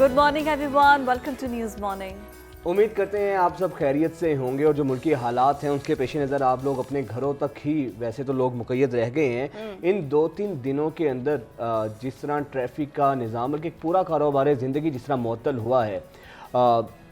Good morning everyone, welcome to news morning. उम्मीद करते हैं आप सब खैरियत से होंगे और जो मुल्की हालात हैं उसके पेश नज़र आप लोग अपने घरों तक ही, वैसे तो लोग मुक़य्यद रह गए हैं इन 2-3 दिनों के अंदर। जिस तरह ट्रैफिक का निज़ाम बल्कि पूरा कारोबार ज़िंदगी जिस तरह मुअत्तल हुआ है,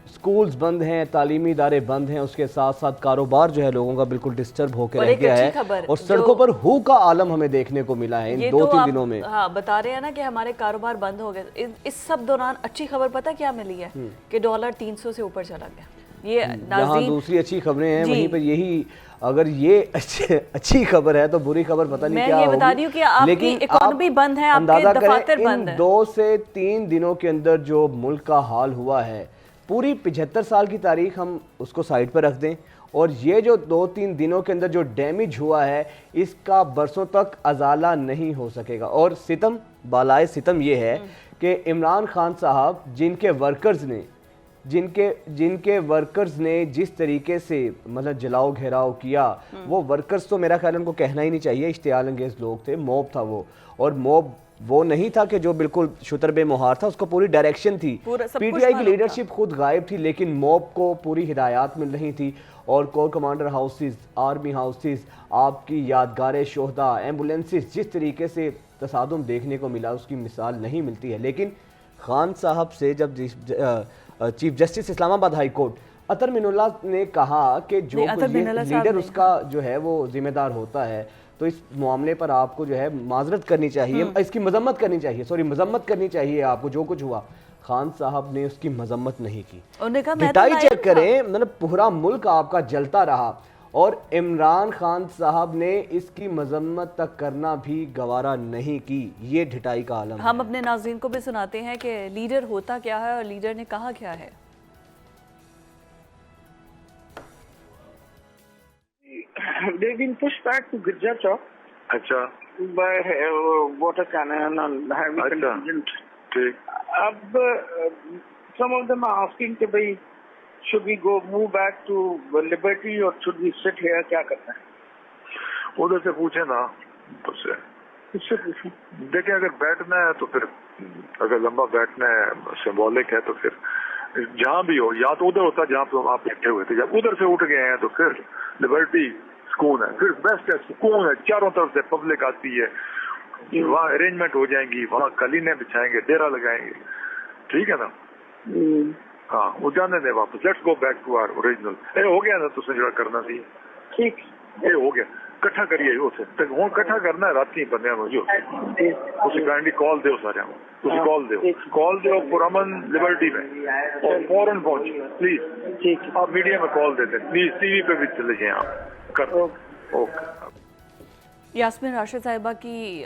स्कूल्स बंद हैं, तालीमी इदारे बंद हैं, उसके साथ साथ कारोबार जो है लोगों का बिल्कुल डिस्टर्ब होकर रह गया है और सड़कों पर हू का आलम हमें देखने को मिला है इन 2-3 दिनों में। हाँ, बता रहे हैं ना कि हमारे कारोबार बंद हो गए। इस सब दौरान अच्छी खबर पता क्या मिली है कि डॉलर 300 से ऊपर चला गया। ये यहाँ दूसरी अच्छी खबरें हैं, वहीं पर यही अगर ये अच्छी खबर है तो बुरी खबर पता नहीं क्या होगी। मैं ये बता रही हूँ कि आपकी इकोनॉमी बंद है, आपके दफातर बंद है। 2 से 3 दिनों के अंदर जो मुल्क का हाल हुआ है, पूरी 75 साल की तारीख हम उसको साइड पर रख दें और ये जो 2-3 दिनों के अंदर जो डैमेज हुआ है इसका बरसों तक अजाला नहीं हो सकेगा। और सितम बालाए सितम ये है कि इमरान खान साहब जिनके वर्कर्स ने जिस तरीके से मतलब जलाओ घेराव किया, वो वर्कर्स तो मेरा ख्याल उनको कहना ही नहीं चाहिए, इश्तियाल अंगेज लोग थे, मॉब था वो। और मॉब वो नहीं था कि जो बिल्कुल शुतरबे मुहार था, उसको पूरी डायरेक्शन थी। पीटीआई की लीडरशिप खुद गायब थी, लेकिन मॉब को पूरी हिदायत मिल रही थी। और core commander houses, army houses, आपकी यादगार शोहदा, एम्बुलेंसेस, जिस तरीके से तसादुम देखने को मिला उसकी मिसाल नहीं मिलती है। लेकिन खान साहब से जब chief justice Islamabad high court Athar Minallah ने कहा कि जो लीडर उसका जो है वो जिम्मेदार होता है, तो इस मामले पर आपको जो है माजरत करनी चाहिए, इसकी मजम्मत करनी चाहिए, मजम्मत करनी चाहिए आपको जो कुछ हुआ। खान साहब ने उसकी मजम्मत नहीं की। पिटाई चेक करें, मतलब पूरा मुल्क आपका जलता रहा और इमरान खान साहब ने इसकी मजम्मत तक करना भी गवारा नहीं की। ये ढिटाई का आलम। हम अपने नाज़रीन को भी सुनाते हैं कि लीडर होता क्या है और लीडर ने कहा क्या है। They've been pushed back to Girja Chowk. अच्छा by water cannon and heavy contingent. ठीक। अब some of them are asking कि भाई should we go move back to Liberty or should we sit here, क्या करना है? उधर से पूछे ना, उससे किससे पूछूं? देखिए अगर बैठना है तो फिर, अगर लंबा बैठना है, सिंबॉलिक है, तो फिर जहाँ भी हो, या तो उधर होता जहाँ पे आप बैठे हुए थे, जब उधर से उठ गए हैं तो फिर लिबर्टी सुकून है, फिर बेस्ट है, सुकून है, चारों तरफ से पब्लिक आती है, वहाँ अरेंजमेंट हो जाएंगी, वहाँ कलीने बिछाएंगे, डेरा लगाएंगे, ठीक है ना। हाँ, वो जाने दे वापस, let's go back to our original. हो गया ना तुझसे जो करना थी, ठीक ये हो गया, इकट्ठा करिए उसे हूँ इकट्ठा करना है रात बंद जो उसे काइंडली कॉल दो सारे कॉल दो पुरमन लिबर्टी में और फौरन पहुंचे प्लीज। ठीक, आप मीडिया में कॉल देते प्लीज, टीवी पे भी चले जाए आप कर। ओके। यास्मीन राशिद साहिबा की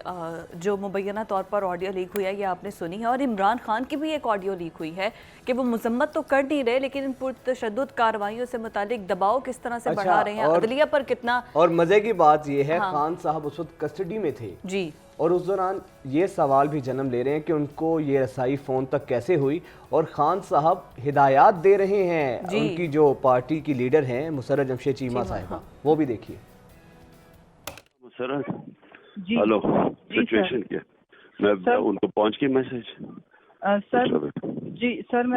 जो मुबैना तौर पर ऑडियो लीक हुई है ये आपने सुनी है, और इमरान खान की भी एक ऑडियो लीक हुई है कि वो मजम्मत तो कर नहीं रहे लेकिन इन पुरतशद्दुद कार्रवाइयों से मुतालिक दबाव किस तरह से बढ़ा रहे हैं, अदलिया पर कितना। और मजे की बात ये है, खान साहब उस वक्त कस्टडी में थे जी, और उस दौरान ये सवाल भी जन्म ले रहे हैं कि उनको ये रसाई फ़ोन तक कैसे हुई, और खान साहब हिदायत दे रहे हैं उनकी जो पार्टी की लीडर हैं मुसर्रत जमशेद चीमा साहिबा, वो भी देखिए। हेलो, सिचुएशन क्या? मैं उनको पहुंच गई मैसेज सर जी। सर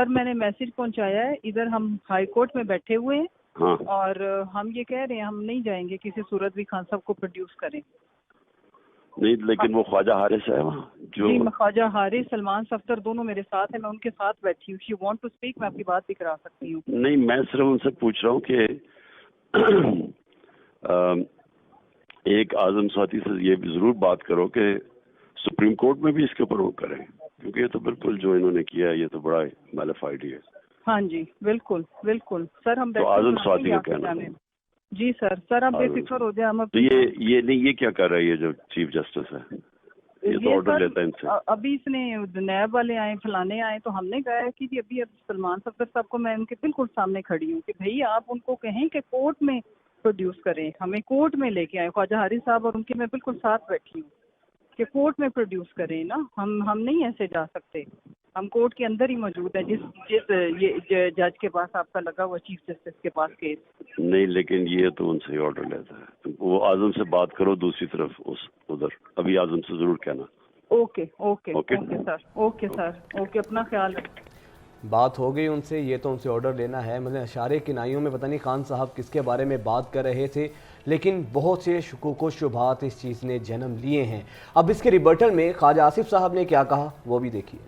मैंने मैसेज पहुंचाया है, इधर हम हाई कोर्ट में बैठे हुए हैं। हाँ। और हम ये कह रहे हैं हम नहीं जाएंगे किसी सूरत भी खान साहब को प्रोड्यूस करें। नहीं, लेकिन वो ख्वाजा हारिस है वहाँ जो। जी, ख्वाजा हारिस, सलमान सफ्तर दोनों मेरे साथ है, मैं उनके साथ बैठी हूँ। यू वांट टू स्पीक, मैं आपकी बात भी करा सकती हूँ। नहीं, मैं सिर्फ उनसे पूछ रहा हूँ कि एक आजम साथी से ये भी जरूर बात करो कि सुप्रीम कोर्ट में भी इसके ऊपर वो करें, क्योंकि ये तो बिल्कुल जो इन्होंने किया है ये तो बड़ा मैलिफाइड है। हाँ जी, बिल्कुल बिल्कुल सर, हम तो आजम साथी का कहना है। जी सर आप बेफिक्र हो जाए। हम तो ये नहीं, ये क्या कर रहा है ये जो चीफ जस्टिस है, ये तो ऑर्डर लेता है इनसे। अभी इसने नैब वाले आए, फलाने आए, तो हमने कहा है कि अभी अब सलमान सफ्तर साहब को मैं उनके बिल्कुल सामने खड़ी हूँ कि भाई आप उनको कहें कि कोर्ट में प्रोड्यूस करें, हमें कोर्ट में लेके आए। ख्वाजा हारिस साहब और उनके मैं बिल्कुल साथ बैठी हूँ कि कोर्ट में प्रोड्यूस करें ना, हम नहीं ऐसे जा सकते, हम कोर्ट के अंदर ही मौजूद है। जिस ये जज के पास आपका लगा हुआ, चीफ जस्टिस के पास केस नहीं, लेकिन ये तो उनसे ऑर्डर लेता है। वो आजम से बात करो दूसरी तरफ, उधर अभी आजम से जरूर कहना। Okay okay okay. Okay sir, okay sir, okay, अपना ख्याल रखें। बात हो गई उनसे, ये तो उनसे ऑर्डर लेना है। मतलब अशारे किनाइयों में पता नहीं खान साहब किसके बारे में बात कर रहे थे, लेकिन बहुत से शुकूक व शुबहात इस चीज़ ने जन्म लिए हैं। अब इसके रिबर्टल में ख्वाजा आसिफ साहब ने क्या कहा वो भी देखिए।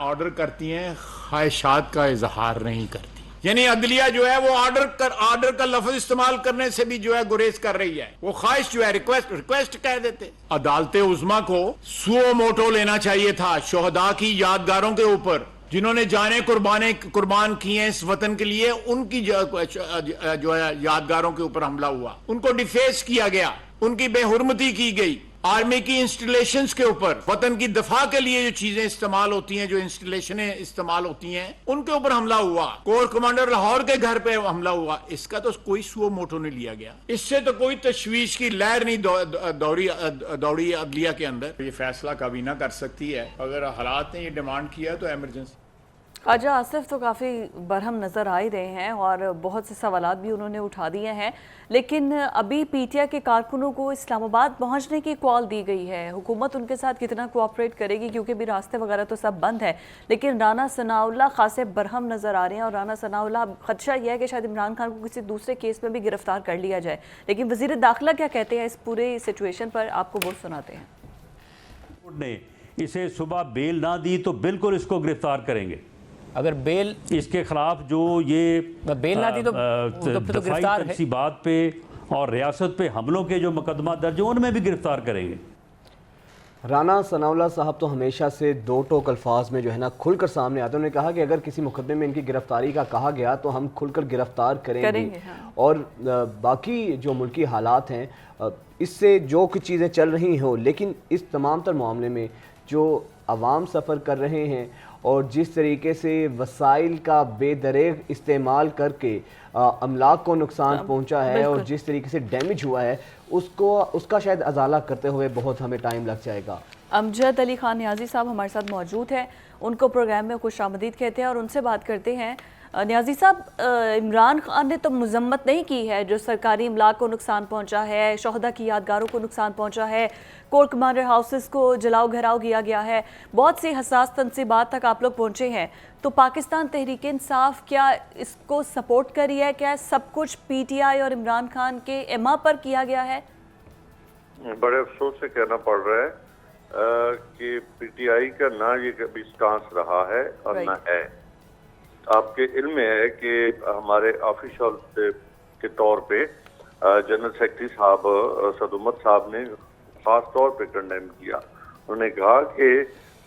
ऑर्डर करती हैं, ख्वाहिशात का इजहार नहीं करती। यानी अदलिया जो है वो ऑर्डर का लफ्ज इस्तेमाल करने से भी जो है गुरेज कर रही है। वो ख्वाहिश जो है रिक्वेस्ट कह देते। अदालत उज़्मा को सुओ मोटो लेना चाहिए था शोहदा की यादगारों के ऊपर, जिन्होंने जाने कुर्बान किए हैं इस वतन के लिए, उनकी जो है यादगारों के ऊपर हमला हुआ, उनको डिफेस किया गया, उनकी बेहुरमती की गई। आर्मी की इंस्टॉलेशंस के ऊपर वतन की दफा के लिए जो चीजें इस्तेमाल होती हैं, जो इंस्टॉलेशनें इस्तेमाल होती हैं, उनके ऊपर हमला हुआ। कोर कमांडर लाहौर के घर पे हमला हुआ। इसका तो कोई सुओ मोटो नहीं लिया गया। इससे तो कोई तशवीश की लहर नहीं दौड़ी अदलिया के अंदर। ये फैसला काबीना कर सकती है। अगर हालात ने ये डिमांड किया है तो एमरजेंसी। ख्वाजा आसिफ तो काफ़ी बरहम नज़र आ ही रहे हैं और बहुत से सवालात भी उन्होंने उठा दिए हैं, लेकिन अभी पीटीआई के कारकुनों को इस्लामाबाद पहुंचने की कॉल दी गई है। हुकूमत उनके साथ कितना कोऑपरेट करेगी, क्योंकि भी रास्ते वगैरह तो सब बंद है। लेकिन राना सनाउल्लाह खासे बरहम नज़र आ रहे हैं और राना सनाउल्लाह खदशा यह है कि शायद इमरान खान को किसी दूसरे केस में भी गिरफ्तार कर लिया जाए। लेकिन वज़ीर दाखिला क्या कहते हैं इस पूरे सिचुएशन पर, आपको वो सुनाते हैं। ने इसे सुबह बेल ना दी तो बिल्कुल इसको गिरफ्तार करेंगे। अगर बेल इसके खिलाफ जो ये बेल ना दी तो गिरफ्तार है। बात पे और रियासत पे हमलों के जो मुकदमा दर्ज हैं उनमें भी गिरफ्तार करेंगे। राना सनाउल्लाह साहब तो हमेशा से दो टोक अल्फाज में जो है ना खुलकर सामने आते हैं। उन्होंने कहा कि अगर किसी मुकदमे में इनकी गिरफ्तारी का कहा गया तो हम खुलकर गिरफ्तार करेंगे। हाँ। और बाकी जो मुल्की हालात हैं इससे जो कुछ चीज़ें चल रही हों, लेकिन इस तमाम तर मामले में जो अवाम सफ़र कर रहे हैं और जिस तरीके से वसाइल का बेदरेग इस्तेमाल करके अमलाक को नुकसान पहुंचा है और जिस तरीके से डैमेज हुआ है उसका शायद अजाला करते हुए बहुत हमें टाइम लग जाएगा। अमजद अली खान न्याजी साहब हमारे साथ मौजूद हैं, उनको प्रोग्राम में खुशामदीद कहते हैं और उनसे बात करते हैं। न्याजी साहब, इमरान खान ने तो मजम्मत नहीं की है जो सरकारी इमलाक को नुकसान पहुंचा है, शोहदा की यादगारों को नुकसान पहुंचा है, कोर कमांडर हाउसेस को जलाओ घेराव किया गया है, बहुत सी हसास तनसीबात तक आप लोग पहुंचे हैं। तो पाकिस्तान तहरीक इंसाफ क्या इसको सपोर्ट करी है? क्या सब कुछ पीटीआई और इमरान खान के एमा पर किया गया है? बड़े अफसोस से कहना पड़ रहा है कि पीटीआई का ना ये कभी स्टांस रहा है और ना है। आपके इल्म में है कि हमारे ऑफिशियल के तौर पे जनरल सेक्रेटरी साहब सदुमत साहब ने खास तौर पे कंडेम किया। उन्होंने कहा कि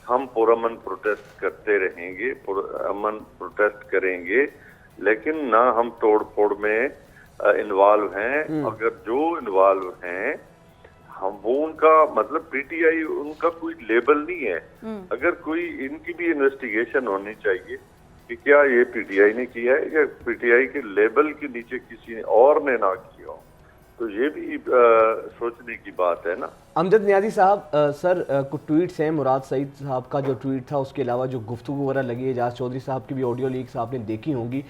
हम पुरअमन प्रोटेस्ट करते रहेंगे, पुरअमन प्रोटेस्ट करेंगे, लेकिन ना हम तोड़ फोड़ में इन्वॉल्व हैं। अगर जो इन्वॉल्व हैं हम वो उनका मतलब पीटीआई उनका कोई लेबल नहीं है। अगर कोई इनकी भी इन्वेस्टिगेशन होनी चाहिए कि क्या ये पीटीआई ने किया है या पीटीआई के लेबल के नीचे किसी और ने ना किया हो, तो ये भी सोचने की बात है ना। अमजद न्याजी साहब, सर कुछ ट्वीट्स हैं, मुराद सईद साहब का जो ट्वीट था उसके अलावा जो गुफ्तगू वगैरह लगी है, एजाज चौधरी साहब की भी ऑडियो लीक्स आपने देखी होंगी,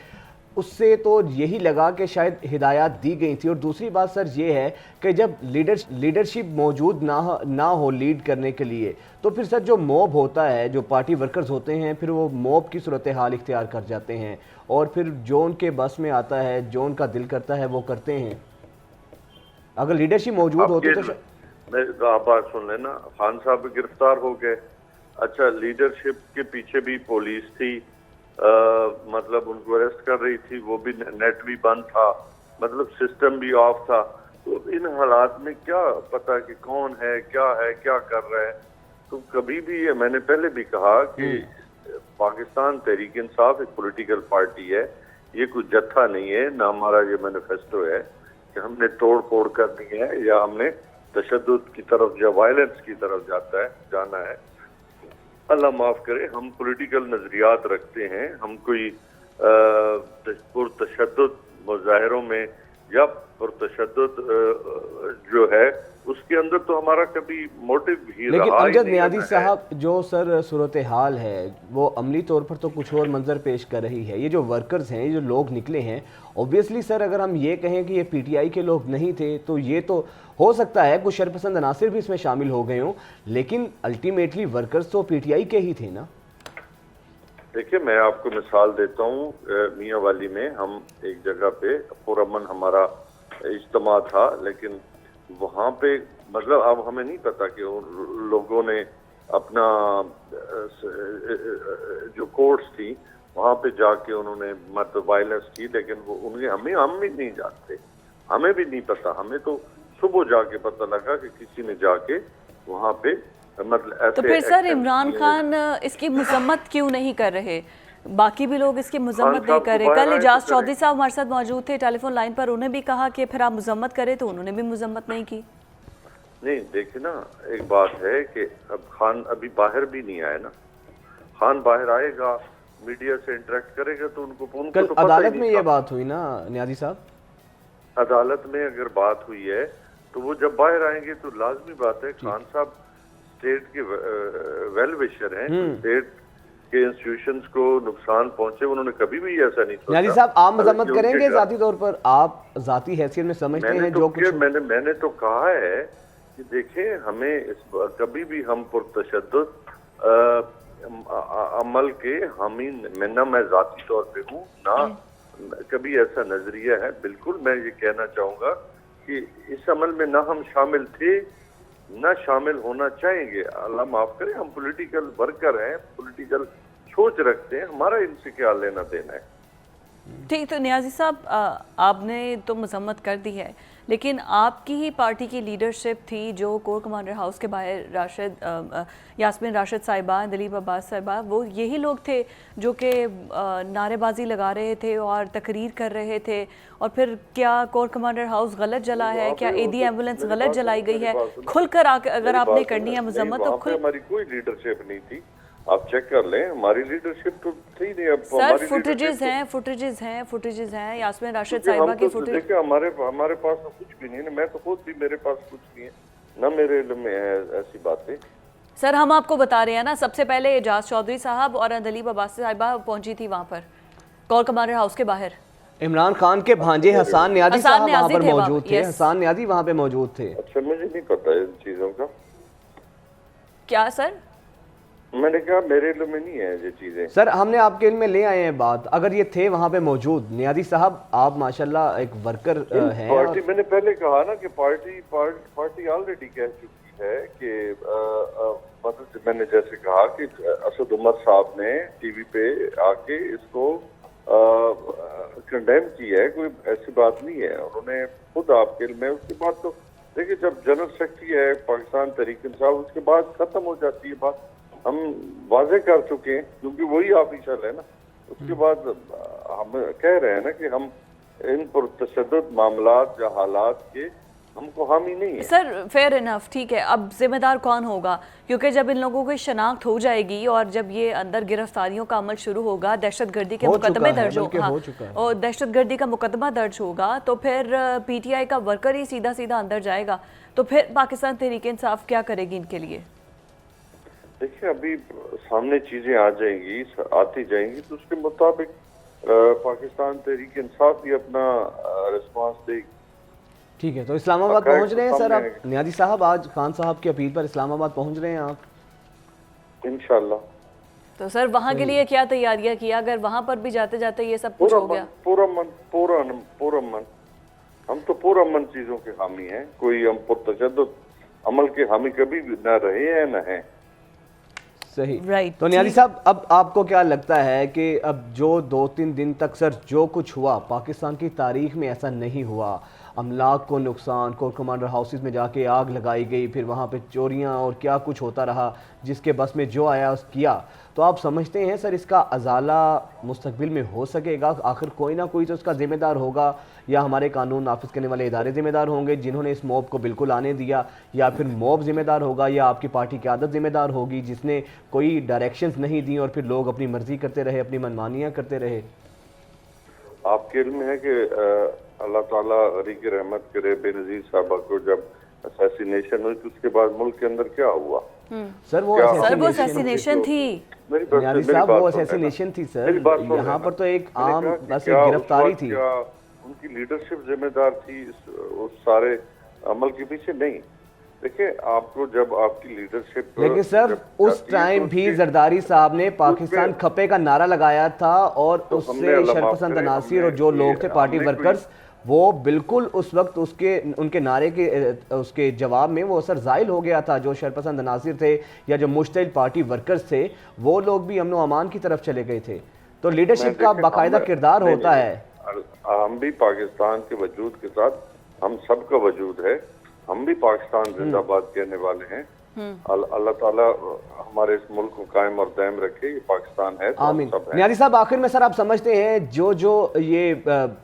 उससे तो यही लगा कि शायद हिदायत दी गई थी। और दूसरी बात सर ये है कि जब लीडरशिप मौजूद ना हो लीड करने के लिए, तो फिर सर जो मॉब होता है, जो पार्टी वर्कर्स होते हैं, फिर वो मॉब की सूरत हाल इख्तियार कर जाते हैं और फिर जो उनके बस में आता है, जो उनका दिल करता है वो करते हैं। अगर लीडरशिप मौजूद होती तो आप बात सुन लेना, खान साहब भी गिरफ्तार हो गए। अच्छा, लीडरशिप के पीछे भी पुलिस थी, मतलब उनको अरेस्ट कर रही थी, वो भी नेट भी बंद था, मतलब सिस्टम भी ऑफ था। तो इन हालात में क्या पता कि कौन है, क्या कर रहा है। तो कभी भी मैंने पहले भी कहा कि पाकिस्तान तहरीक इंसाफ एक पॉलिटिकल पार्टी है, ये कोई जत्था नहीं है, ना हमारा ये मैनिफेस्टो है कि हमने तोड़ फोड़ करनी है या हमने तशद्दुद की तरफ या वायलेंस की तरफ जाना है। अल्लाह माफ करे, हम पॉलिटिकल नजरियात रखते हैं, हम कोई पुरतशद्दुद मुजाहिरों में या पुरतशद्दुद जो है उस کے اندر تو ہمارا کبھی موٹیو بھی لیکن رہا ہی امجد نہیں نیازی ہے۔ صاحب جو سر صورتحال ہے وہ عملی طور پر تو کچھ اور منظر پیش کر رہی ہے. یہ جو ورکرز ہیں، یہ جو لوگ نکلے ہیں، اوبویسلی سر اگر ہم یہ کہیں کہ یہ پی ٹی آئی کے لوگ نہیں تھے تو یہ تو ہو سکتا ہے کچھ شرپسند عناصر بھی اس میں شامل ہو گئے ہوں، لیکن الٹیمیٹلی ورکرز تو پی ٹی آئی کے ہی تھے نا. دیکھیں میں آپ کو مثال دیتا ہوں، میاں والی میں ہم ایک جگہ پہ پرامن ہمارا اجتماع تھا، لیکن وہاں پہ مطلب اب ہمیں نہیں پتا کہ لوگوں نے اپنا جو کورٹس تھی وہاں پہ جا کے انہوں نے مطلب وائلنس کی، لیکن وہ ہم بھی نہیں جانتے، ہمیں بھی نہیں پتا. ہمیں تو صبح جا کے پتہ لگا کہ کسی نے جا کے وہاں پہ مطلب ایسے. تو پھر سر عمران خان اس کی مذمت کیوں نہیں کر رہے؟ باقی بھی لوگ اس کی مذمت نہیں کر رہے. کل اعجاز چودھری صاحب ہمارے ساتھ موجود تھے ٹیلی فون لائن پر، انہیں بھی کہا کہ پھر آپ مذمت کریں، تو انہوں نے بھی مذمت نہیں کی. نہیں دیکھیں نا، ایک بات ہے کہ اب خان ابھی باہر بھی نہیں آئے نا. خان باہر آئے گا، میڈیا سے انٹریکٹ کرے گا تو ان کو کل عدالت میں یہ بات ہوئی نا نیازی صاحب، عدالت میں اگر بات ہوئی ہے تو وہ جب باہر آئیں گے تو لازمی بات ہے. خان صاحب اسٹیٹ کے ویل وشر ہیں، اسٹیٹ کے انسٹیٹیوشنز کو نقصان پہنچے انہوں نے کبھی بھی ایسا نہیں سوچا. نیازی صاحب آپ مذمت کریں گے ذاتی طور پر؟ آپ ذاتی حیثیت میں سمجھتے ہیں جو کچھ میں نے تو کہا ہے کہ دیکھیں ہمیں کبھی بھی ہم پرتشدد عمل کے حامی نہ میں ذاتی طور پہ ہوں، نہ کبھی ایسا نظریہ ہے. بالکل میں یہ کہنا چاہوں گا کہ اس عمل میں نہ ہم شامل تھے نہ شامل ہونا چاہیں گے. اللہ معاف کرے، ہم پولیٹیکل ورکر ہیں، پولیٹیکل سوچ رکھتے ہیں، ہمارا ان سے کیا لینا دینا ہے. ٹھیک، تو نیازی صاحب آپ نے تو مذمت کر دی ہے، لیکن آپ کی ہی پارٹی کی لیڈرشپ تھی جو کور کمانڈر ہاؤس کے باہر یاسمین راشد صاحبہ، دلیپ عباس صاحبہ، وہ یہی لوگ تھے جو کہ نعرے بازی لگا رہے تھے اور تقریر کر رہے تھے. اور پھر کیا کور کمانڈر ہاؤس غلط جلا ہے؟ کیا اے ڈی ایمبولینس غلط جلائی گئی ہے؟ کھل کر اگر آپ نے کرنی ہے مذمت تو کھل. ہماری کوئی لیڈرشپ نہیں تھی، آپ چیک کر لیں، ہماری لیڈرشپ تو تھی نہیں. اب سر فوٹیجز ہیں یاسمین راشد صاحبہ کی فوٹیج. دیکھیں ہمارے پاس تو کچھ بھی نہیں ہے، میں تو خود بھی میرے پاس کچھ نہیں ہے، نہ میرے علم میں ہے ایسی باتیں. سر ہم آپ کو بتا رہے ہیں نا، سب سے پہلے اعجاز چودھری صاحب اور دلیپ عباس صاحبہ پہنچی تھی وہاں پر کور کمانڈر ہاؤس کے باہر. عمران خان کے بھانجے حسان نیازی صاحب وہاں پر موجود تھے. حسان نیازی وہاں پہ موجود تھے. اچھا مجھے نہیں پتا ان چیزوں کا. کیا سر؟ میں نے کہا میرے علم میں نہیں ہے یہ چیزیں. سر ہم نے آپ کے علم میں لے آئے ہیں بات، اگر یہ تھے وہاں پہ موجود. نیازی صاحب آپ ماشاءاللہ ایک ورکر ہیں. پارٹی میں نے پہلے کہا نا کہ پارٹی آلریڈی کہہ چکی ہے کہ مطلب میں نے جیسے کہا کہ اسد عمر صاحب نے ٹی وی پہ آ کے اس کو کنڈیم کی ہے، کوئی ایسی بات نہیں ہے. انہوں نے خود آپ کے علم میں اس کے بعد تو دیکھیں جب جنرل سیکرٹری ہے پاکستان تحریک انصاف اس کے بعد ختم ہو جاتی ہے بات. ہم واضح کر چکے ہیں کیونکہ وہی آفیشل ہے نا. اس کے بعد ہم کہہ رہے ہیں نا کہ ہم ان پر تشدد معاملات یا حالات کے ہم کو حامی نہیں ہے. سر فیئر انف، ٹھیک ہے، اب ذمہ دار کون ہوگا؟ کیونکہ جب ان لوگوں کی شناخت ہو جائے گی اور جب یہ اندر گرفتاریوں کا عمل شروع ہوگا، دہشت گردی کے مقدمے درج اور دہشت گردی کا مقدمہ درج ہوگا، تو پھر پی ٹی آئی کا ورکر ہی سیدھا اندر جائے گا. تو پھر پاکستان تحریک انصاف کیا کرے گی ان کے لیے؟ دیکھیں ابھی سامنے چیزیں آتی جائیں گی تو اس کے مطابق پاکستان تحریک انصاف بھی اپنا رسپانس دے گی. ٹھیک ہے، تو اسلام آباد پہنچ رہے ہیں سر آپ نیازی صاحب؟ آج خان صاحب کی اپیل پر اسلام آباد پہنچ رہے ہیں آپ انشاءاللہ؟ تو سر وہاں کے لیے کیا تیاریاں کیا اگر وہاں پر بھی جاتے جاتے یہ سب کچھ ہو گیا؟ پورا من ہم تو پورا من چیزوں کے حامی ہیں. کوئی ہم پرتشدد عمل کے حامی کبھی بھی نہ رہے ہیں نہ ہیں. صحیح. تو نیازی صاحب اب آپ کو کیا لگتا ہے کہ اب جو 2-3 دن تک سر جو کچھ ہوا پاکستان کی تاریخ میں ایسا نہیں ہوا، املاک کو نقصان، کور کمانڈر ہاؤسز میں جا کے آگ لگائی گئی، پھر وہاں پہ چوریاں اور کیا کچھ ہوتا رہا، جس کے بس میں جو آیا اس کیا، تو آپ سمجھتے ہیں سر اس کا ازالہ مستقبل میں ہو سکے گا؟ آخر کوئی نہ کوئی تو اس کا ذمہ دار ہوگا، یا ہمارے قانون نافذ کرنے والے ادارے ذمہ دار ہوں گے جنہوں نے اس موب کو بالکل آنے دیا، یا پھر موب ذمہ دار ہوگا، یا آپ کی پارٹی قیادت ذمہ دار ہوگی جس نے کوئی ڈائریکشنز نہیں دی اور پھر لوگ اپنی مرضی کرتے رہے، اپنی منمانیاں کرتے رہے. آپ کے علم ہے کہ اللہ تعالیٰ غریق رحمت کرے بے نظیر صاحبہ کو جب असैसिनेशन हुई, तो उसके बाद मुल्क के अंदर क्या हुआ? सर वो असैसिनेशन थी, न्याजी साहब, वो असैसिनेशन थी सर। यहाँ पर तो एक आम बस एक गिरफ्तारी थी। उनकी लीडरशिप जिम्मेदार थी उस सारे अमल के पीछे? नहीं। देखिए, आपको जब आपकी लीडरशिप, लेकिन सर उस टाइम भी जरदारी साहब ने पाकिस्तान खपे का नारा लगाया था और उससे शरपसंद अनासिर और जो लोग थे पार्टी वर्कर्स, वो बिल्कुल उस वक्त उनके नारे के उसके जवाब में वो असर ज़ाइल हो गया था। जो शरपसंद अनासिर थे या जो मुश्तइल पार्टी वर्कर्स थे, वो लोग भी अमन व अमान की तरफ चले गए थे। तो लीडरशिप का बाकायदा किरदार होता है। हम भी पाकिस्तान के वजूद के साथ, हम सब का वजूद है, हम भी पाकिस्तान जिंदाबाद कहने वाले हैं। अल्लाह ताला हमारे इस मुल्क को कायम और दायम रखे, ये पाकिस्तान है तो आमीन। सब है। न्याजी साहब, आखिर में सर आप समझते हैं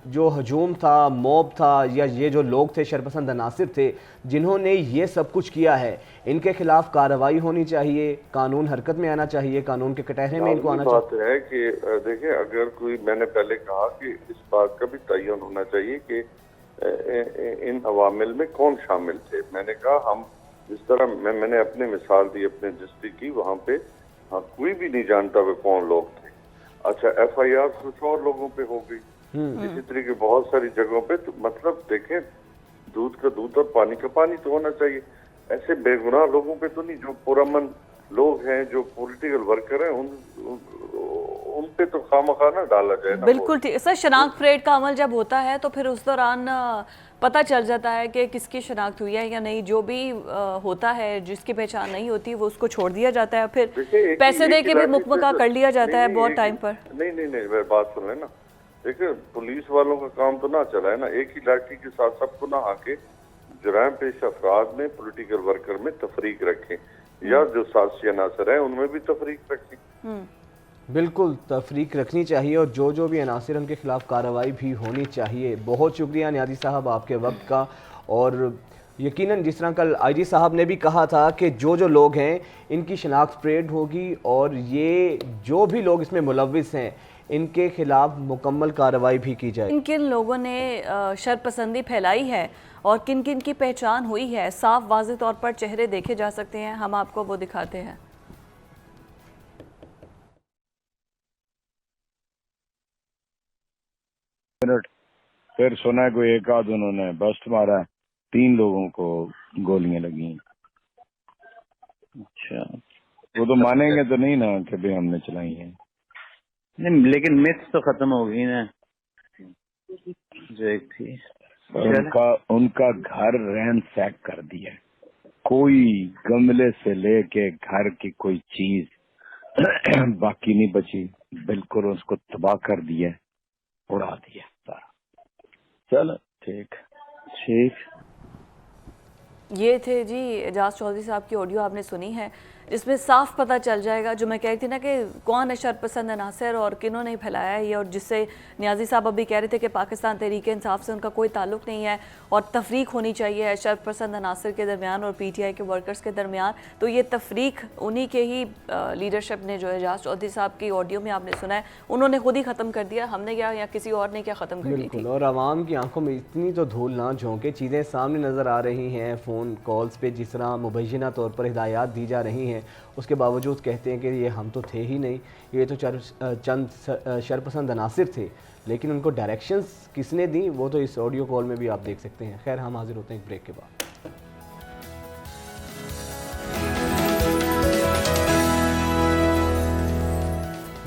जो हजूम था, मॉब था, या ये जो लोग थे शरपसंद अनासिर थे जिन्होंने ये सब कुछ किया है, इनके खिलाफ कार्रवाई होनी चाहिए, कानून हरकत में आना चाहिए, कानून के कटहरे में इनको आना चाहिए? बात है कि देखिए, अगर कोई, मैंने पहले कहा कि इस बात का भी तयन होना चाहिए कि इन अवामिल में कौन शामिल थे। मैंने कहा, हम जिस तरह मैंने अपनी मिसाल दी अपने डिस्ट्रिक्ट की, वहाँ पे कोई भी नहीं जानता वे कौन लोग थे। अच्छा, FIR कुछ और लोगों पे हो गई, इसी तरीके बहुत सारी जगहों पे। तो मतलब देखें, दूध का दूध और पानी का पानी तो होना चाहिए। ऐसे बेगुनाह लोगों पे तो नहीं, जो पुरअमन लोग हैं, जो पॉलिटिकल वर्कर हैं, उन पे तो खामखा ना डाला जाए ना। बिल्कुल ठीक सर। शनाख्त परेड का अमल जब होता है तो फिर उस दौरान पता चल जाता है कि किसकी शनाख्त हुई है या नहीं। जो भी होता है, जिसकी पहचान नहीं होती वो उसको छोड़ दिया जाता है, फिर पैसे दे के भी मुकमका कर लिया जाता है बहुत टाइम पर। नहीं, बात सुन लेना। देखिए, पुलिस वालों का काम तो ना चला है ना, एक ही लाठी के साथ सबको ना आके जुराम पेश अफराद में, पॉलिटिकल वर्कर में तफरीक रखें, या जो साजिशी अनासर है उनमें भी तफरीक रखें। बिल्कुल तफरीक रखनी चाहिए और जो भी अनासिर उनके खिलाफ कार्रवाई भी होनी चाहिए। बहुत शुक्रिया न्याजी साहब आपके वक्त का। और यकीनन जिस तरह कल IG साहब ने भी कहा था कि जो लोग हैं इनकी शनाख्त परेड होगी और ये जो भी लोग इसमें मुलव्विस हैं इनके खिलाफ मुकम्मल कार्रवाई भी की जाए। किन किन लोगों ने शरपसंदी फैलाई है और किन किन की पहचान हुई है, साफ वाज़ेह तौर पर चेहरे देखे जा सकते हैं। हम आपको वो दिखाते हैं। फिर सुना कोई एक आध उन्होंने बस्ट मारा, 3 लोगों को गोलियां लगी। अच्छा, वो तो मानेंगे तो नहीं ना कि भाई हमने चलाई है। नहीं, लेकिन मिथ तो खत्म हो गई ना, जो एक थी। उनका घर रैंसैक कर दिया, कोई गमले से लेके घर की कोई चीज बाकी नहीं बची, बिल्कुल उसको तबाह कर दिया, उड़ा दिया सारा। चलो ठीक। ये थे जी एजाज चौधरी साहब की ऑडियो आपने सुनी है, इसमें साफ पता चल जाएगा जो मैं कह रही थी ना कि कौन है शरपसंद अनासर और किन्हों ने फैलाया है ये, और जिससे न्याजी साहब अभी कह रहे थे कि पाकिस्तान तहरीक इंसाफ से उनका कोई ताल्लुक नहीं है और तफरीक होनी चाहिए शरपसंद अनासर के दरमियान और PTI के वर्कर्स के दरमियान। तो ये तफरीक उन्हीं के ही लीडरशिप ने, जो एजाज चौधरी साहब की ऑडियो में आपने सुना है, उन्होंने खुद ही ख़त्म कर दिया। हमने क्या या किसी और ने क्या ख़त्म कर दी थी। और आवाम की आंखों में इतनी तो धूल ना झोंके, चीज़ें सामने नज़र आ रही हैं, फ़ोन कॉल्स पे जिस तरह मुबैना तौर पर हिदायत दी जा रही हैं, उसके बावजूद कहते हैं कि ये हम तो थे ही नहीं, ये तो चंद शरपसंद अनासिर थे। लेकिन उनको डायरेक्शंस किसने दी वो तो इस ऑडियो कॉल में भी आप देख सकते हैं। खैर, हम हाजिर होते हैं एक ब्रेक के बाद।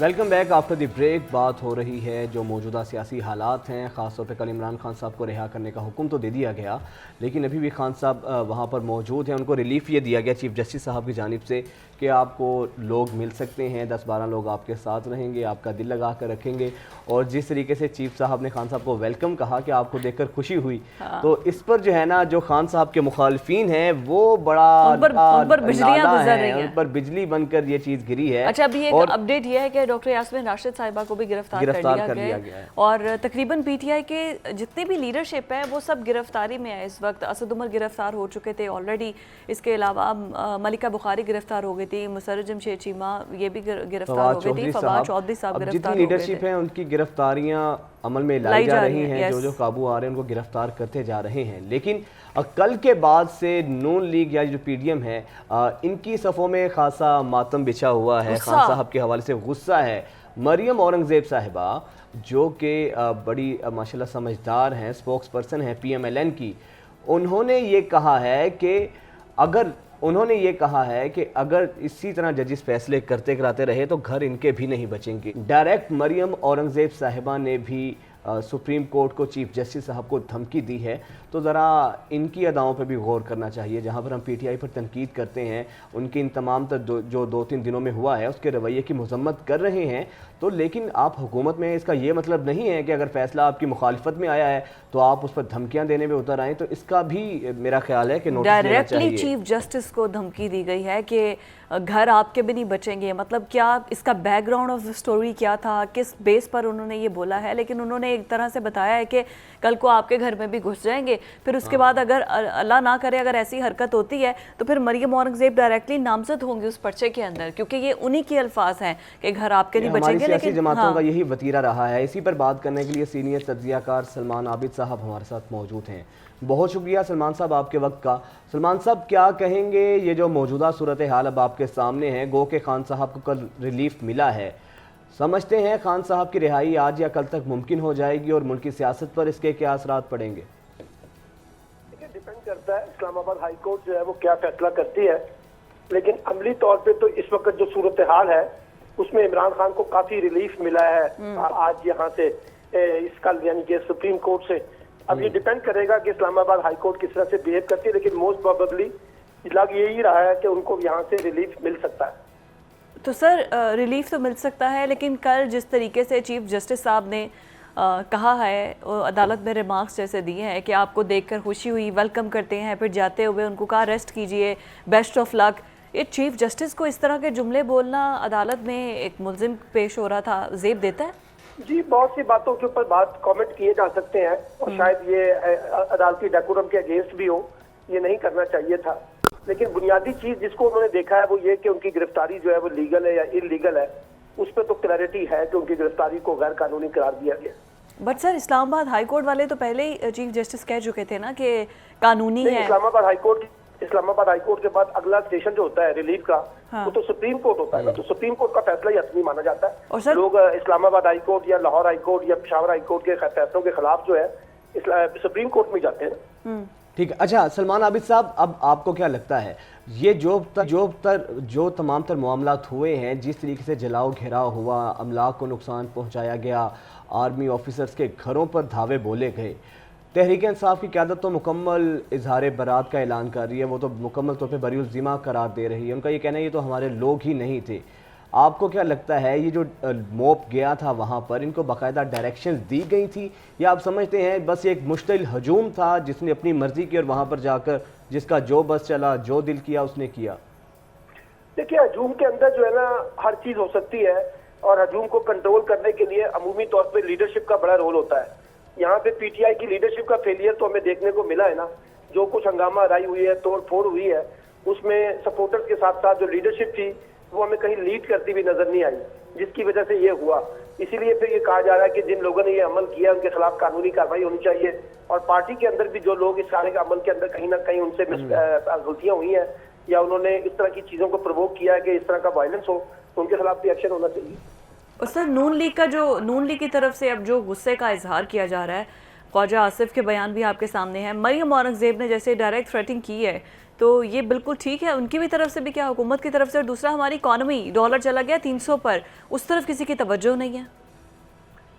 Welcome back after the break. बात हो रही है जो मौजूदा सियासी हालात हैं, ख़ासतौर पे कल इमरान खान साहब को रिहा करने का हुक्म तो दे दिया गया, लेकिन अभी भी खान साहब वहाँ पर मौजूद हैं। उनको रिलीफ ये दिया गया चीफ जस्टिस साहब की जानिब से कि आपको लोग मिल सकते हैं, 10-12 लोग आपके साथ रहेंगे, आपका दिल लगा कर रखेंगे। और जिस तरीके से चीफ साहब ने खान साहब को वेलकम कहा कि आपको देखकर खुशी हुई, तो इस पर जो है ना जो खान साहब के मुखालफीन हैं वो बड़ा उन पर बिजलियां गुजर रही हैं, उन पर बिजली बनकर ये चीज़ गिरी है। अच्छा, अभी एक अपडेट ये है कि डॉक्टर यास्मीन राशिद साहिबा को भी गिरफ्तार कर लिया गया है और तकरीबन पीटीआई के जितने भी लीडरशिप है वो सब गिरफ्तारी में है इस वक्त। असद उमर गिरफ्तार हो चुके थे ऑलरेडी, इसके अलावा मलिका बुखारी गिरफ्तार हो गई थी, मुसर्रत जमशेद चीमा ये भी गिरफ्तार हो गई थी, फवाद चौधरी साहब गिरफ्तार हो गए थे। लीडरशिप है उनकी गिरफ्तारियां अमल में लाई जा रही हैं, जो काबू आ रहे हैं उनको गिरफ्तार करते जा रहे हैं। लेकिन कल के बाद से नून लीग या जो पीडीएम है इनकी सफ़ों में खासा मातम बिछा हुआ है, खान साहब के हवाले से गुस्सा है। मरियम औरंगज़ेब साहिबा जो कि बड़ी माशाल्लाह समझदार हैं, स्पोक्स पर्सन हैं PMLN की, उन्होंने ये कहा है कि अगर इसी तरह जजिस फैसले करते कराते रहे तो घर इनके भी नहीं बचेंगे। डायरेक्ट मरियम औरंगज़ेब साहिबा ने भी सुप्रीम कोर्ट को चीफ जस्टिस साहब को धमकी दी है। तो ज़रा इनकी अदाओं पर भी गौर करना चाहिए। जहां पर हम PTI पर तनकीद करते हैं, उनकी इन तमाम जो 2-3 दिनों में हुआ है उसके रवैये की मजम्मत कर रहे हैं, तो लेकिन आप हुकूमत में इसका ये मतलब नहीं है कि अगर फैसला आपकी मुखालिफत में आया है तो आप उस पर धमकियां देने में उतर आएँ। तो इसका भी मेरा ख्याल है कि नोटिस लेना चाहिए। डायरेक्टली चीफ जस्टिस को धमकी दी गई है कि घर आपके भी नहीं बचेंगे। मतलब क्या इसका बैकग्राउंड ऑफ द स्टोरी क्या था, किस बेस पर उन्होंने ये बोला है? लेकिन उन्होंने एक तरह से बताया है कि कल को आपके घर में भी घुस जाएंगे, फिर उसके बाद अगर अल्लाह ना करे अगर ऐसी हरकत होती है तो फिर मरियम औरंगज़ेब डायरेक्टली नामजद होंगी उस पर्चे के अंदर, क्योंकि ये उन्हीं के अल्फाज हैं कि घर आपके नहीं बचेंगे। लेकिन जमातों का यही वतीरा रहा है। इसी पर बात करने के लिए सीनियर तज्ज़ियाकार सलमान आबिद साहब हमारे साथ मौजूद हैं। बहुत शुक्रिया सलमान साहब आपके वक्त का। सलमान साहब क्या कहेंगे, ये जो मौजूदा सूरत हाल अब आपके सामने है, गो के खान साहब को कल रिलीफ मिला है, समझते हैं खान साहब की रिहाई आज या कल तक मुमकिन हो जाएगी और मुल्की सियासत पर इसके क्या असरात पड़ेंगे? डिपेंड करता है इस्लामाबाद हाई कोर्ट जो है वो क्या फैसला करती है, लेकिन अमली तौर पे तो इस वक्त जो सूरत हाल है उसमें इमरान खान को काफी रिलीफ मिला है आज यहाँ से इस कल यानी कि सुप्रीम कोर्ट से। अब ये डिपेंड करेगा कि इस्लामाबाद हाई कोर्ट किस तरह से बिहेव करती है, लेकिन मोस्ट प्रोबेबली लग यही रहा है कि उनको यहाँ से रिलीफ मिल सकता है। तो सर रिलीफ तो मिल सकता है, लेकिन कल जिस तरीके से चीफ जस्टिस साहब ने कहा है, अदालत में रिमार्क्स जैसे दिए हैं कि आपको देखकर खुशी हुई, वेलकम करते हैं, फिर जाते हुए उनको कहा रेस्ट कीजिए, बेस्ट ऑफ लक। ये चीफ जस्टिस को इस तरह के जुमले बोलना अदालत में एक मुल्जिम पेश हो रहा था ज़ेब देता है? जी, बहुत सी बातों के ऊपर बात कमेंट किए जा सकते हैं और शायद ये अदालती डेकोरम के अगेंस्ट भी हो, ये नहीं करना चाहिए था। लेकिन बुनियादी चीज जिसको उन्होंने देखा है वो ये कि उनकी गिरफ्तारी जो है वो लीगल है या इलीगल है, उस पर तो क्लैरिटी है कि उनकी गिरफ्तारी को गैर कानूनी करार दिया गया। But sir Islamabad high court वाले तो पहले ही चीफ जस्टिस कह चुके थे ना कि कानूनी है। इस्लामाबाद हाई कोर्ट के बाद अगला स्टेशन जो होता है रिलीफ का, वो तो सुप्रीम कोर्ट होता है। तो सुप्रीम कोर्ट का फैसला ही हतमी माना जाता है। और सर लोग इस्लामाबाद हाई कोर्ट या लाहौर हाई कोर्ट या पेशावर हाई कोर्ट के फैसलों के खिलाफ जो है सुप्रीम कोर्ट में जाते हैं। ठीक है। अच्छा सलमान आबिद साहब, अब आपको क्या लगता है ये जो तमाम तर मामलात हुए हैं, जिस तरीके से जलाओ घेराव हुआ, अमलाक को नुकसान पहुंचाया गया, आर्मी ऑफिसर्स के घरों पर धावे बोले गए, तहरीक इंसाफ की क़यादत तो मुकम्मल इजहार बरात का ऐलान कर रही है, वो तो मुकम्मल तौर पर बरीउल ज़िम्मा करार दे रही है। उनका ये कहना है ये तो हमारे लोग ही नहीं थे। आपको क्या लगता है ये जो मॉब गया था वहाँ पर, इनको बाकायदा डायरेक्शंस दी गई थी या आप समझते हैं बस एक मुश्तिल हजूम था जिसने अपनी मर्जी की और वहाँ पर जाकर जिसका जो बस चला, जो दिल किया उसने किया? देखिए, हजूम के अंदर जो है ना हर चीज हो सकती है और हजूम को कंट्रोल करने के लिए अमूमी तौर पर लीडरशिप का बड़ा रोल होता है। यहाँ पे PTI की लीडरशिप का फेलियर तो हमें देखने को मिला है ना। जो कुछ हंगामा राई हुई है, तोड़ फोड़ हुई है, उसमें सपोर्टर्स के साथ साथ जो लीडरशिप थी वो हमें कहीं लीड करती हुई नजर नहीं आई, जिसकी वजह से ये हुआ। इसीलिए फिर ये कहा जा रहा है कि जिन लोगों ने ये अमल किया उनके खिलाफ कानूनी कार्रवाई होनी चाहिए, और पार्टी के अंदर भी जो लोग इस सारे के अमल के अंदर कहीं ना कहीं उनसे गलतियां हुई हैं या उन्होंने इस तरह की चीजों को प्रवोक किया है कि इस तरह का वायलेंस हो, तो उनके खिलाफ भी एक्शन होना चाहिए। और सर नून लीग की तरफ से अब जो गुस्से का इजहार किया जा रहा है, ख्वाजा आसिफ के बयान भी आपके सामने हैं, मरियम औरंगज़ेब ने जैसे डायरेक्ट थ्रेटिंग की है, तो ये बिल्कुल ठीक है उनकी भी तरफ से भी, क्या हुकूमत की तरफ से? और दूसरा हमारी इकॉनमी, डॉलर चला गया 300 पर, उस तरफ किसी की तवज्जो नहीं है।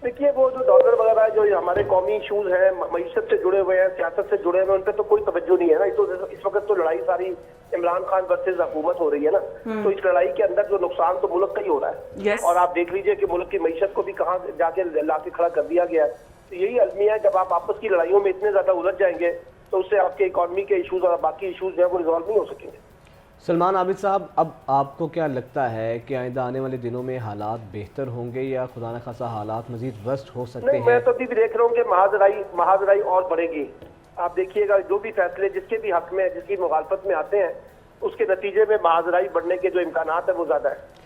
देखिए, वो जो डॉलर वगैरह है, जो हमारे कौमी इशूज हैं, मईशत से जुड़े हुए हैं, सियासत से जुड़े हुए हैं, उन पर तो कोई तवज्जो नहीं है ना। तो इस वक्त तो लड़ाई सारी इमरान खान वर्सेस हुकूमत हो रही है ना। तो इस लड़ाई के अंदर जो नुकसान तो मुल्क का ही हो रहा है। और आप देख लीजिए कि मुल्क की मईशत को भी कहाँ जाके लाके खड़ा कर दिया गया है। तो यही अलमिया है, जब आप आपस की लड़ाइयों में इतने ज्यादा उलझ जाएंगे तो उससे आपके इकॉनमी के इशूज और बाकी इशूज जो है वो रिजॉल्व नहीं हो सकेंगे। सलमान आबिद साहब, अब आपको क्या लगता है कि आइंदा आने वाले दिनों में हालात बेहतर होंगे या खुदा न खासा हालात मजीद वर्स्ट हो सकते नहीं, हैं? मैं तो अभी भी देख रहा हूँ कि महाजराई और बढ़ेगी। आप देखिएगा जो भी फैसले जिसके भी हक में, जिसकी मुखालफत में आते हैं, उसके नतीजे में महाजराई बढ़ने के जो इम्कानात है वो ज्यादा है।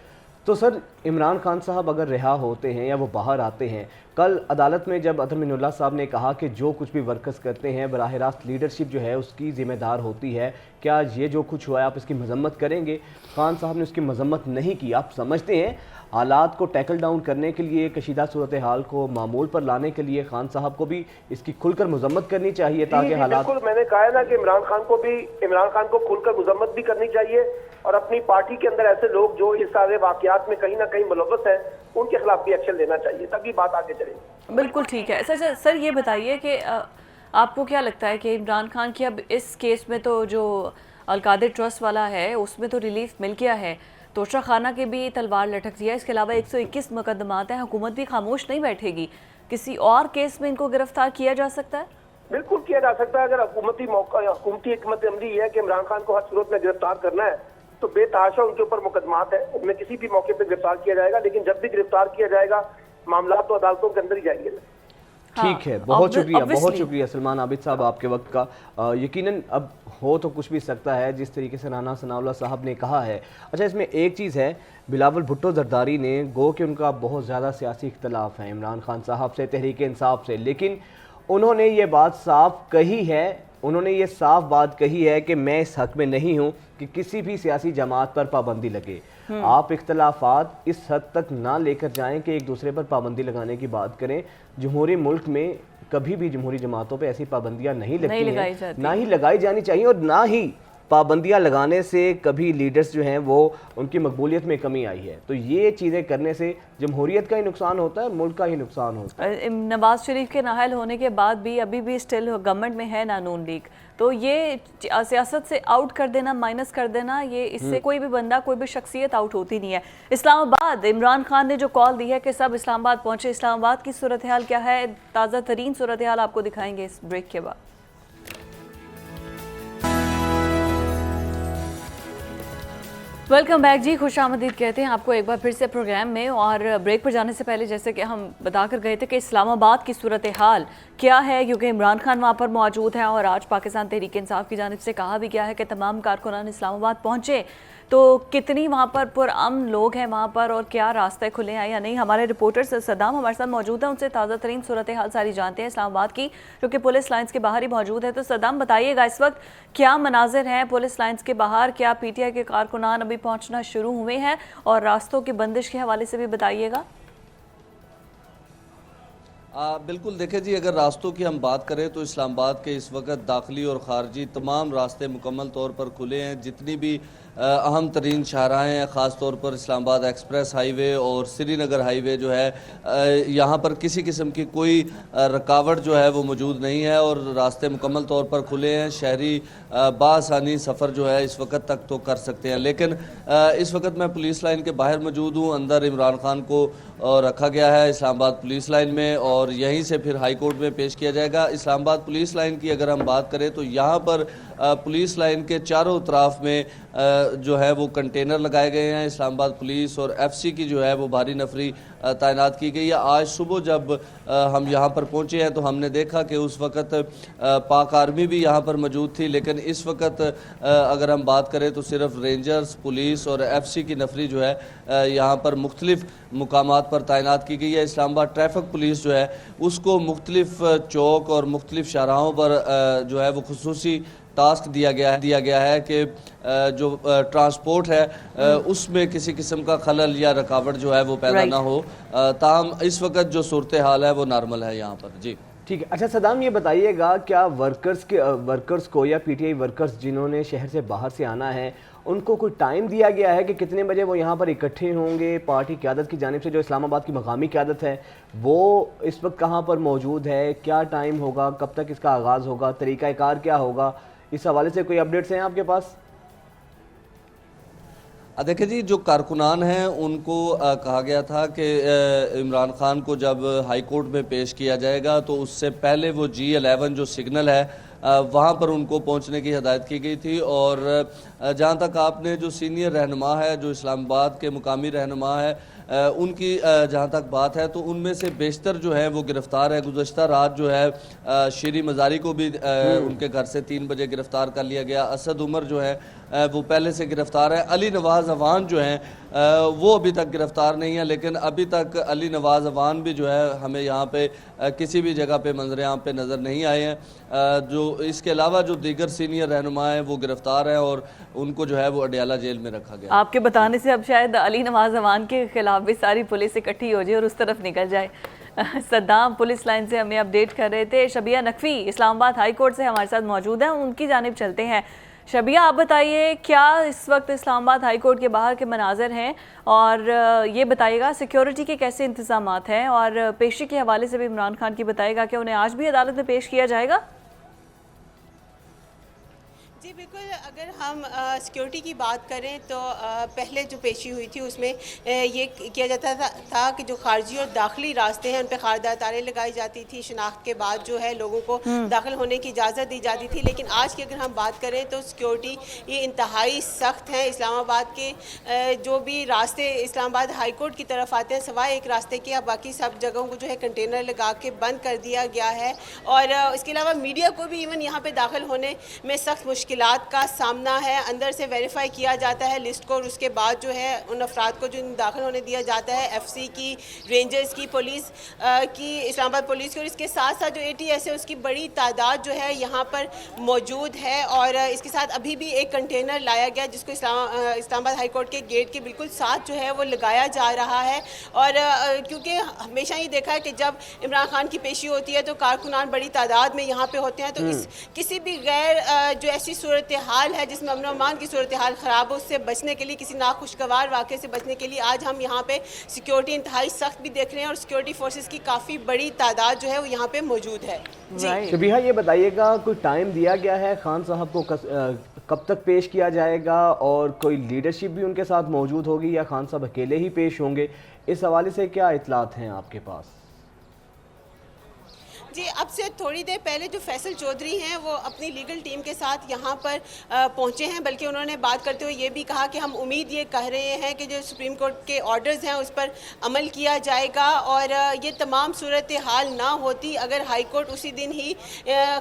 तो सर, इमरान खान साहब अगर रिहा होते हैं या वो बाहर आते हैं, कल अदालत में जब अतर मिनुल्लाह साहब ने कहा कि जो कुछ भी वर्कर्स करते हैं बराह रास्त लीडरशिप जो है उसकी ज़िम्मेदार होती है, क्या ये जो कुछ हुआ है आप इसकी मजम्मत करेंगे? खान साहब ने उसकी मजम्मत नहीं की। आप समझते हैं हालात को टैकल डाउन करने के लिए, कशीदा सूरत हाल को मामूल पर लाने के लिए खान साहब को भी इसकी खुलकर मजम्मत करनी चाहिए ताकि हालात... बिल्कुल, मैंने कहा है ना कि इमरान खान को खुलकर मजम्मत भी करनी चाहिए और अपनी पार्टी के अंदर ऐसे लोग जो इस सारे वाकयात में कहीं ना कहीं मुलव्वस हैं उनके खिलाफ भी एक्शन लेना चाहिए, तभी बात आगे चलेगी। बिल्कुल ठीक है। सर ये बताइए कि आपको क्या लगता है कि इमरान खान की अब इस केस में तो जो अलकादिर ट्रस्ट वाला है उसमें तो रिलीफ मिल गया है, तोशा खाना की भी तलवार लटक दी है, इसके अलावा 121 मुकदमात हैं, हुकूमत भी खामोश नहीं बैठेगी, किसी और केस में इनको गिरफ्तार किया जा सकता है? बिल्कुल किया जा सकता है। अगर हुकूमती हिकमत अमली है कि इमरान खान को हर सूरत में गिरफ्तार करना है तो बेतहाशा उनके ऊपर मुकदमात है, उनमें किसी भी मौके पर गिरफ्तार किया जाएगा, लेकिन जब भी गिरफ्तार किया जाएगा मामला तो अदालतों के अंदर ही जाएंगे। ठीक है, बहुत शुक्रिया सलमान आबिद साहब आपके वक्त का। यकीनन अब हो तो कुछ भी सकता है जिस तरीके से राना सनाउल्लाह साहब ने कहा है। अच्छा, इसमें एक चीज़ है, बिलावल भुट्टो जरदारी ने गो कि उनका बहुत ज़्यादा सियासी इख्तलाफ है इमरान खान साहब से, तहरीक इंसाफ से, लेकिन उन्होंने ये बात साफ कही है, उन्होंने ये साफ बात कही है कि मैं इस हक में नहीं हूँ कि किसी भी सियासी जमात पर पाबंदी लगे। आप इख्तलाफात इस हद तक ना लेकर जाएं कि एक दूसरे पर पाबंदी लगाने की बात करें। जमहूरी मुल्क में कभी भी जमहूरी जमातों पे ऐसी पाबंदियां नहीं लगती हैं, ना ही लगाई जानी चाहिए, और ना ही पाबंदियां लगाने से कभी लीडर्स जो हैं वो उनकी मकबूलियत में कमी आई है। तो ये चीज़ें करने से जमहूरियत का ही नुकसान होता है, मुल्क का ही नुकसान होता है। नवाज शरीफ के नाअहल होने के बाद भी अभी भी स्टिल गवर्नमेंट में है ना नून लीग, तो ये सियासत से आउट कर देना, माइनस कर देना, ये इससे कोई भी बंदा, कोई भी शख्सियत आउट होती नहीं है। इस्लामाबाद, इमरान खान ने जो कॉल दी है कि सब इस्लामाबाद पहुंचे, इस्लामाबाद की सूरत हाल क्या है? ताज़ा तरीन सूरत हाल आपको दिखाएंगे इस ब्रेक के बाद। वेलकम बैक जी, खुश आमदीद कहते हैं आपको एक बार फिर से प्रोग्राम में। और ब्रेक पर जाने से पहले जैसे कि हम बता कर गए थे कि इस्लामाबाद की सूरत हाल क्या है, क्योंकि इमरान खान वहाँ पर मौजूद हैं और आज पाकिस्तान तहरीक इंसाफ की जानिब से कहा भी गया है कि तमाम कारकुनान इस्लामाबाद पहुँचे, तो कितनी वहाँ पर पुरअमन लोग हैं वहाँ पर और क्या रास्ते खुले हैं या नहीं? हमारे रिपोर्टर सदाम हमारे साथ मौजूद हैं, उनसे ताज़ा तरीन सूरत हाल सारी जानते हैं इस्लामाबाद की, जो कि पुलिस लाइन्स के बाहर ही मौजूद है। तो सदाम बताइएगा इस वक्त क्या मनाजिर हैं पुलिस लाइन्स के बाहर, क्या PTI के कारकुनान अभी पहुँचना शुरू हुए हैं, और रास्तों की बंदिश के हवाले से भी बताइएगा। बिल्कुल, देखें जी, अगर रास्तों की हम बात करें तो इस्लामाबाद के इस वक्त दाखिली और ख़ारजी तमाम रास्ते मुकम्मल तौर पर खुले हैं। जितनी भी अहम तरीन शाहराहें हैं, ख़ास तौर पर इस्लामाबाद एक्सप्रेस हाईवे और श्रीनगर हाईवे जो है, यहाँ पर किसी किस्म की कोई रुकावट जो है वो मौजूद नहीं है और रास्ते मुकम्मल तौर पर खुले हैं। शहरी बासानी सफ़र जो है इस वक्त तक तो कर सकते हैं। लेकिन इस वक्त मैं पुलिस लाइन के बाहर मौजूद हूँ। अंदर इमरान खान को रखा गया है इस्लामाबाद पुलिस लाइन में और यहीं से फिर हाई कोर्ट में पेश किया जाएगा। इस्लामाबाद पुलिस लाइन की अगर हम बात करें तो यहाँ पर पुलिस लाइन के चारों तरफ में जो है वो कंटेनर लगाए गए हैं। इस्लामाबाद पुलिस और FC की जो है वो भारी नफरी तैनात की गई है। आज सुबह जब हम यहाँ पर पहुँचे हैं तो हमने देखा कि उस वक़्त पाक आर्मी भी यहाँ पर मौजूद थी, लेकिन इस वक्त अगर हम बात करें तो सिर्फ रेंजर्स, पुलिस और FC की नफरी जो है यहाँ पर मुख्तलिफ मुकामात पर तैनात की गई है। इस्लामाबाद ट्रैफिक पुलिस जो है उसको मुख्तलिफ चौक और मुख्तलिफ शाहराहों पर जो है वो खुसूसी टास्क दिया गया है कि जो ट्रांसपोर्ट है उसमें किसी किस्म का खलल या रुकावट जो है वो पैदा ना हो। ताहम इस वक्त जो सूरत हाल है वो नॉर्मल है यहाँ पर जी। ठीक है। अच्छा सदाम, ये बताइएगा क्या वर्कर्स को या PTI वर्कर्स जिन्होंने शहर से बाहर से आना है उनको कोई टाइम दिया गया है कि कितने बजे वो यहाँ पर इकट्ठे होंगे? पार्टी क़यादत की जानिब से जो इस्लामाबाद की मकामी क़यादत है वो इस वक्त कहाँ पर मौजूद है? क्या टाइम होगा? कब तक इसका आगाज़ होगा? तरीक़ाकार क्या होगा? इस हवाले से कोई अपडेट्स हैं आपके पास? देखिए जी, जो कारकुनान हैं उनको कहा गया था कि इमरान खान को जब हाई कोर्ट में पेश किया जाएगा तो उससे पहले वो G11 जो सिग्नल है وہاں پر ان کو پہنچنے کی ہدایت کی گئی تھی. اور جہاں تک آپ نے جو سینئر رہنما ہے, جو اسلام آباد کے مقامی رہنما ہے, ان کی جہاں تک بات ہے تو ان میں سے بیشتر جو ہے وہ گرفتار ہے. گزشتہ رات جو ہے شیری مزاری کو بھی ان کے گھر سے 3 بجے گرفتار کر لیا گیا. اسد عمر جو ہے وہ پہلے سے گرفتار ہے. علی نواز اوان جو ہیں وہ ابھی تک گرفتار نہیں ہے, لیکن ابھی تک علی نواز اوان بھی جو ہے ہمیں یہاں پہ کسی بھی جگہ پہ منظر عام پہ نظر نہیں آئے ہیں. جو اس کے علاوہ جو دیگر سینئر رہنما ہیں وہ گرفتار ہیں اور ان کو جو ہے وہ اڈیالہ جیل میں رکھا گیا. آپ کے بتانے سے اب شاید علی نواز اوان کے خلاف بھی ساری پولیس اکٹھی ہو جائے اور اس طرف نکل جائے. صدام پولیس لائن سے ہمیں اپڈیٹ کر رہے تھے. شبیہ نقوی اسلام آباد ہائی کورٹ سے ہمارے ساتھ موجود ہیں, ان کی جانب چلتے ہیں. شبیہ, آپ بتائیے کیا اس وقت اسلام آباد ہائی کورٹ کے باہر کے مناظر ہیں, اور یہ بتائیے گا سیکیورٹی کے کیسے انتظامات ہیں, اور پیشی کے حوالے سے بھی عمران خان کی بتائے گا کہ انہیں آج بھی عدالت میں پیش کیا جائے گا؟ جی بالکل, اگر ہم سیکیورٹی کی بات کریں تو پہلے جو پیشی ہوئی تھی اس میں یہ کیا جاتا تھا کہ جو خارجی اور داخلی راستے ہیں ان پہ خاردار تاریں لگائی جاتی تھی. شناخت کے بعد جو ہے لوگوں کو داخل ہونے کی اجازت دی جاتی تھی. لیکن آج کی اگر ہم بات کریں تو سیکیورٹی یہ انتہائی سخت ہے. اسلام آباد کے جو بھی راستے اسلام آباد ہائی کورٹ کی طرف آتے ہیں سوائے ایک راستے کے, باقی سب جگہوں کو جو ہے کنٹینر لگا کے بند کر دیا گیا ہے. اور اس کے علاوہ میڈیا کو بھی ایون یہاں پہ داخل ہونے میں سخت مشکلات کا سامنا ہے. اندر سے ویریفائی کیا جاتا ہے لسٹ کو, اور اس کے بعد جو ہے ان افراد کو جو داخل ہونے دیا جاتا ہے. ایف سی کی, رینجرز کی, پولیس کی, اسلام آباد پولیس کی, اور اس کے ساتھ ساتھ جو اے ٹی ایس ہے اس کی بڑی تعداد جو ہے یہاں پر موجود ہے. اور اس کے ساتھ ابھی بھی ایک کنٹینر لایا گیا جس کو اسلام آباد ہائی کورٹ کے گیٹ کے بالکل ساتھ جو ہے وہ لگایا جا رہا ہے. اور کیونکہ ہمیشہ یہ دیکھا ہے کہ جب عمران خان کی پیشی ہوتی ہے تو کارکنان بڑی تعداد میں یہاں پہ ہوتے ہیں, تو اس کسی بھی غیر جو ایسی صورتحال ہے جس میں امن و امان کی صورتحال خراب ہو, اس سے بچنے کے لیے, کسی ناخوشگوار واقعے سے بچنے کے لیے آج ہم یہاں پہ سیکیورٹی انتہائی سخت بھی دیکھ رہے ہیں, اور سیکیورٹی فورسز کی کافی بڑی تعداد جو ہے وہ یہاں پہ موجود ہے. شبیہہ, یہ بتائیے گا کوئی ٹائم دیا گیا ہے خان صاحب کو کب تک پیش کیا جائے گا, اور کوئی لیڈرشپ بھی ان کے ساتھ موجود ہوگی یا خان صاحب اکیلے ہی پیش ہوں گے؟ اس حوالے سے کیا اطلاعات ہیں آپ کے پاس؟ جی, اب سے تھوڑی دیر پہلے جو فیصل چودھری ہیں وہ اپنی لیگل ٹیم کے ساتھ یہاں پر پہنچے ہیں, بلکہ انہوں نے بات کرتے ہوئے یہ بھی کہا کہ ہم امید یہ کہہ رہے ہیں کہ جو سپریم کورٹ کے آرڈرز ہیں اس پر عمل کیا جائے گا, اور یہ تمام صورتحال نہ ہوتی اگر ہائی کورٹ اسی دن ہی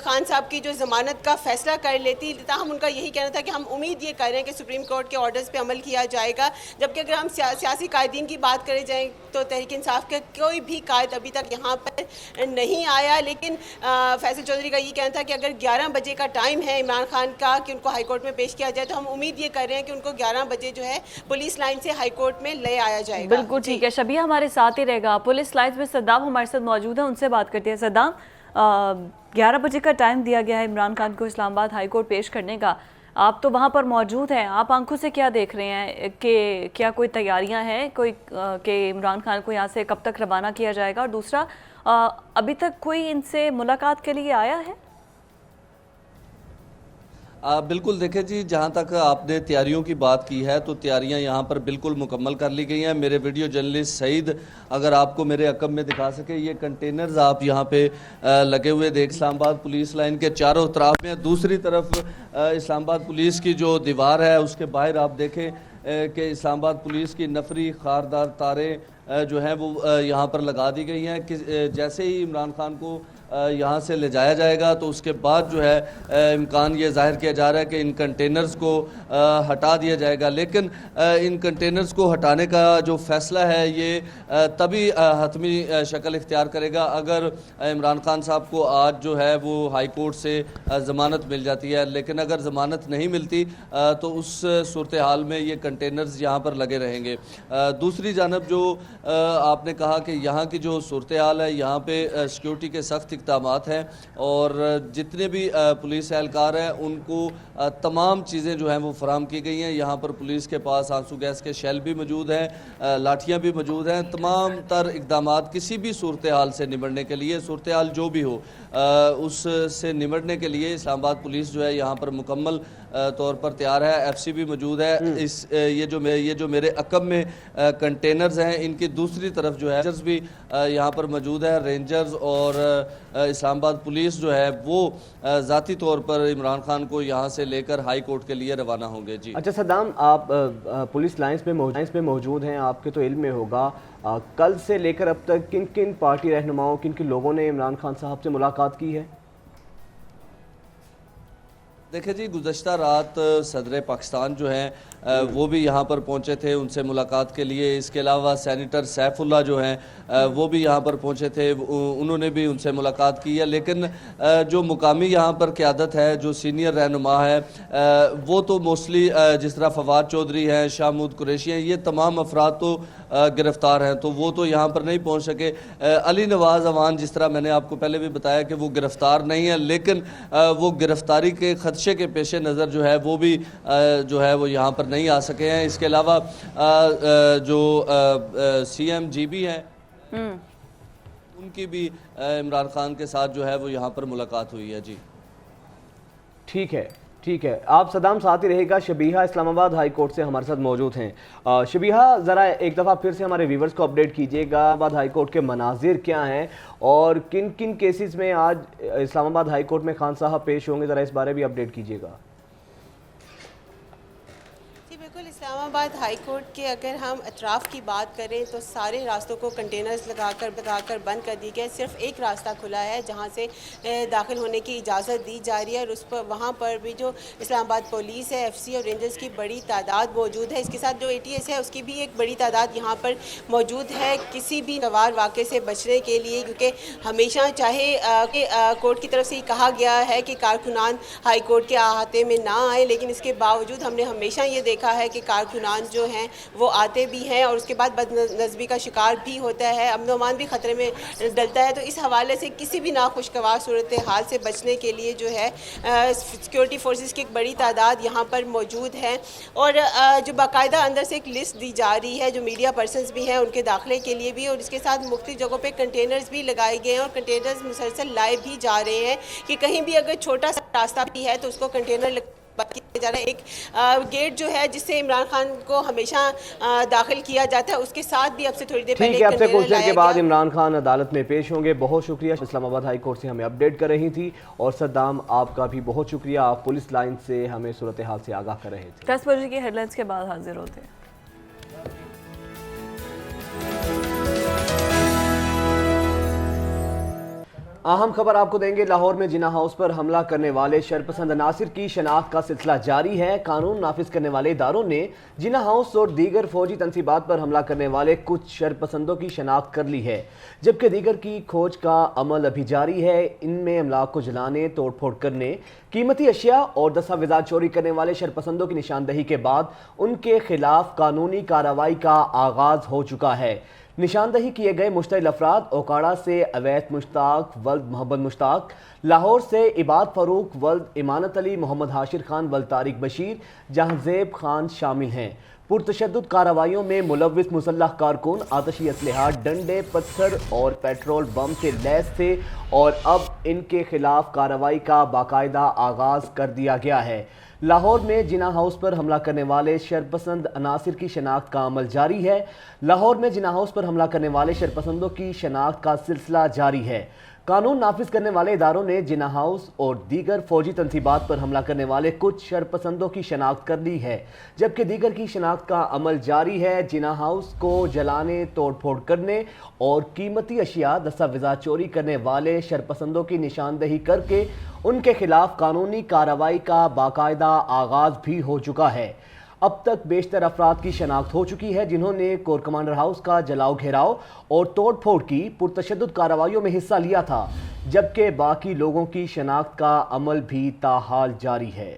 خان صاحب کی جو ضمانت کا فیصلہ کر لیتی. تاہم ان کا یہی کہنا تھا کہ ہم امید یہ کر رہے ہیں کہ سپریم کورٹ کے آرڈرز پہ عمل کیا جائے گا. جبکہ اگر ہم سیاسی قائدین کی بات کرے جائیں تو تحریک انصاف کے کوئی بھی قائد ابھی تک یہاں پر نہیں آیا. لیکن فیصل چودھری کا یہ کہنا تھا کہ اگر 11 بجے کا ٹائم ہے عمران خان کا کہ ان کو ہائی کورٹ میں پیش کیا جائے, تو ہم امید یہ کر رہے ہیں کہ ان کو 11 بجے جو ہے پولیس لائن سے ہائی کورٹ میں لے آیا جائے گا. بالکل ٹھیک ہے. شبیہ ہمارے ساتھ ہی رہے گا. پولیس لائن میں صدام ہمارے ساتھ موجود ہیں, ان سے بات کرتے ہیں. صدام, 11 بجے کا ٹائم دیا گیا ہے عمران خان کو اسلام آباد ہائی کورٹ پیش کرنے کا. آپ تو وہاں پر موجود ہیں, آپ آنکھوں سے کیا دیکھ رہے ہیں کہ کیا کوئی تیاریاں ہیں کوئی کہ عمران خان کو یہاں سے کب تک روانہ کیا جائے گا؟ اور دوسرا, ابھی تک کوئی ان سے ملاقات کے لیے آیا ہے؟ بالکل, دیکھیں جی, جہاں تک آپ نے تیاریوں کی بات کی ہے تو تیاریاں یہاں پر بالکل مکمل کر لی گئی ہیں. میرے ویڈیو جرنلسٹ سعید اگر آپ کو میرے عقب میں دکھا سکے, یہ کنٹینرز آپ یہاں پہ لگے ہوئے دیکھ اسلام آباد پولیس لائن کے چاروں طرف میں. دوسری طرف اسلام آباد پولیس کی جو دیوار ہے اس کے باہر آپ دیکھیں کہ اسلام آباد پولیس کی نفری خاردار تاریں جو ہیں وہ یہاں پر لگا دی گئی ہیں. جیسے ہی عمران خان کو یہاں سے لے جایا جائے گا تو اس کے بعد جو ہے امکان یہ ظاہر کیا جا رہا ہے کہ ان کنٹینرز کو ہٹا دیا جائے گا. لیکن ان کنٹینرز کو ہٹانے کا جو فیصلہ ہے یہ تبھی حتمی شکل اختیار کرے گا اگر عمران خان صاحب کو آج جو ہے وہ ہائی کورٹ سے ضمانت مل جاتی ہے. لیکن اگر ضمانت نہیں ملتی تو اس صورتحال میں یہ کنٹینرز یہاں پر لگے رہیں گے. دوسری جانب جو آپ نے کہا کہ یہاں کی جو صورتحال ہے, یہاں پہ سیکیورٹی کے سخت اقدامات ہیں اور جتنے بھی پولیس اہلکار ہیں ان کو تمام چیزیں جو ہیں وہ فراہم کی گئی ہیں. یہاں پر پولیس کے پاس آنسو گیس کے شیل بھی موجود ہیں, لاٹھیاں بھی موجود ہیں. تمام تر اقدامات کسی بھی صورتحال سے نمٹنے کے لیے, صورتحال جو بھی ہو اس سے نمٹنے کے لیے اسلام آباد پولیس جو ہے یہاں پر مکمل طور پر تیار ہے. ایف سی بھی موجود ہے. یہ جو میرے عقب میں کنٹینرز ہیں ان کی دوسری طرف جو ہے رینجرز بھی یہاں پر موجود ہے. رینجرز اور اسلام آباد پولیس جو ہے وہ ذاتی طور پر عمران خان کو یہاں سے لے کر ہائی کورٹ کے لیے روانہ ہوں گے. جی اچھا صدام، آپ پولیس لائنز پہ موجود ہیں، آپ کے تو علم میں ہوگا کل سے لے کر اب تک کن کن پارٹی رہنماؤں، کن کن لوگوں نے عمران خان صاحب سے ملاقات کی ہے؟ دیکھیں جی، گزشتہ رات صدر پاکستان جو ہیں وہ بھی یہاں پر پہنچے تھے ان سے ملاقات کے لیے. اس کے علاوہ سینیٹر سیف اللہ جو ہیں وہ بھی یہاں پر پہنچے تھے، انہوں نے بھی ان سے ملاقات کی ہے. لیکن جو مقامی یہاں پر قیادت ہے، جو سینئر رہنما ہے، وہ تو موسٹلی جس طرح فواد چودھری ہیں، شاہ محمود قریشی ہیں، یہ تمام افراد تو گرفتار ہیں تو وہ تو یہاں پر نہیں پہنچ سکے. علی نواز اوان جس طرح میں نے آپ کو پہلے بھی بتایا کہ وہ گرفتار نہیں ہے، لیکن وہ گرفتاری کے خدشے کے پیش نظر جو ہے وہ بھی جو ہے وہ یہاں پر نہیں آ سکے ہیں. اس کے علاوہ جو سی ایم جی بی ہیں ان کی بھی عمران خان کے ساتھ جو ہے وہ یہاں پر ملاقات ہوئی ہے. جی ٹھیک ہے، ٹھیک ہے. آپ صدام ساتھ ہی رہے گا. شبیہہ اسلام آباد ہائی کورٹ سے ہمارے ساتھ موجود ہیں. شبیہہ، ذرا ایک دفعہ پھر سے ہمارے ویورز کو اپڈیٹ کیجیے گا آباد ہائی کورٹ کے مناظر کیا ہیں اور کن کن کیسز میں آج اسلام آباد ہائی کورٹ میں خان صاحب پیش ہوں گے، ذرا اس بارے بھی اپڈیٹ کیجیے گا. اسلام آباد ہائی کورٹ کے اگر ہم اطراف کی بات کریں تو سارے راستوں کو کنٹینرز لگا کر بند کر دی گئے. صرف ایک راستہ کھلا ہے جہاں سے داخل ہونے کی اجازت دی جا رہی ہے، اور اس پر وہاں پر بھی جو اسلام آباد پولیس ہے، ایف سی اور رینجرز کی بڑی تعداد موجود ہے. اس کے ساتھ جو اے ٹی ایس ہے اس کی بھی ایک بڑی تعداد یہاں پر موجود ہے کسی بھی ناگوار واقعے سے بچنے کے لیے، کیونکہ ہمیشہ چاہے کورٹ کی طرف سے یہ کہا گیا ہے کہ کارکنان ہائی کورٹ کے احاطے میں نہ آئیں، لیکن اس کے باوجود ہم نے ہمیشہ یہ دیکھا ہے کہ کارکنان جو ہیں وہ آتے بھی ہیں اور اس کے بعد بد نظمی کا شکار بھی ہوتا ہے، امن و امان بھی خطرے میں ڈلتا ہے. تو اس حوالے سے کسی بھی ناخوشگوار صورتحال سے بچنے کے لیے جو ہے سیکیورٹی فورسز کی ایک بڑی تعداد یہاں پر موجود ہے، اور جو باقاعدہ اندر سے ایک لسٹ دی جا رہی ہے جو میڈیا پرسنز بھی ہیں ان کے داخلے کے لیے بھی، اور اس کے ساتھ مختلف جگہوں پہ کنٹینرز بھی لگائے گئے ہیں اور کنٹینرز مسلسل لائے بھی جا رہے ہیں کہ کہیں بھی اگر چھوٹا سا راستہ بھی ہے تو اس کو کنٹینر کیا جا رہا ہے. ایک گیٹ جو ہے جس سے عمران خان کو ہمیشہ داخل کیا جاتا ہے اس کے ساتھ بھی اب سے تھوڑی دیر پہلے ٹھیک ہے. اب سے کچھ دیر کے بعد عمران خان عدالت میں پیش ہوں گے. بہت شکریہ. اسلام آباد ہائی کورٹ سے ہمیں اپڈیٹ کر رہی تھی، اور صدام آپ کا بھی بہت شکریہ، آپ پولیس لائن سے ہمیں صورتحال سے آگاہ کر رہے تھے. 10 بجے کی ہیڈ لائنز کے بعد حاضر ہوتے ہیں. اہم خبر آپ کو دیں گے. لاہور میں جناح ہاؤس پر حملہ کرنے والے شرپسند عناصر کی شناخت کا سلسلہ جاری ہے. قانون نافذ کرنے والے اداروں نے جناح ہاؤس اور دیگر فوجی تنصیبات پر حملہ کرنے والے کچھ شرپسندوں کی شناخت کر لی ہے، جبکہ دیگر کی کھوج کا عمل ابھی جاری ہے. ان میں املاک کو جلانے، توڑ پھوڑ کرنے، قیمتی اشیاء اور دستاویزات چوری کرنے والے شرپسندوں کی نشاندہی کے بعد ان کے خلاف قانونی کارروائی کا آغاز ہو چکا ہے. نشاندہی کیے گئے مشتعل افراد اوکاڑا سے اویس مشتاق ولد محمد مشتاق، لاہور سے عباد فاروق ولد امانت علی، محمد حاشر خان ولد طارق بشیر، جہانزیب خان شامل ہیں. پرتشدد کارروائیوں میں ملوث مسلح کارکن آتشی اسلحہ، ڈنڈے، پتھر اور پیٹرول بم سے لیس تھے، اور اب ان کے خلاف کارروائی کا باقاعدہ آغاز کر دیا گیا ہے. لاہور میں جناح ہاؤس پر حملہ کرنے والے شرپسند عناصر کی شناخت کا عمل جاری ہے. لاہور میں جناح ہاؤس پر حملہ کرنے والے شرپسندوں کی شناخت کا سلسلہ جاری ہے. قانون نافذ کرنے والے اداروں نے جناح ہاؤس اور دیگر فوجی تنصیبات پر حملہ کرنے والے کچھ شرپسندوں کی شناخت کر لی ہے، جبکہ دیگر کی شناخت کا عمل جاری ہے. جناح ہاؤس کو جلانے، توڑ پھوڑ کرنے اور قیمتی اشیاء، دستاویزات چوری کرنے والے شرپسندوں کی نشاندہی کر کے ان کے خلاف قانونی کارروائی کا باقاعدہ آغاز بھی ہو چکا ہے. اب تک بیشتر افراد کی شناخت ہو چکی ہے جنہوں نے کور کمانڈر ہاؤس کا جلاؤ گھیراؤ اور توڑ پھوڑ کی پرتشدد کارروائیوں میں حصہ لیا تھا، جبکہ باقی لوگوں کی شناخت کا عمل بھی تاحال جاری ہے.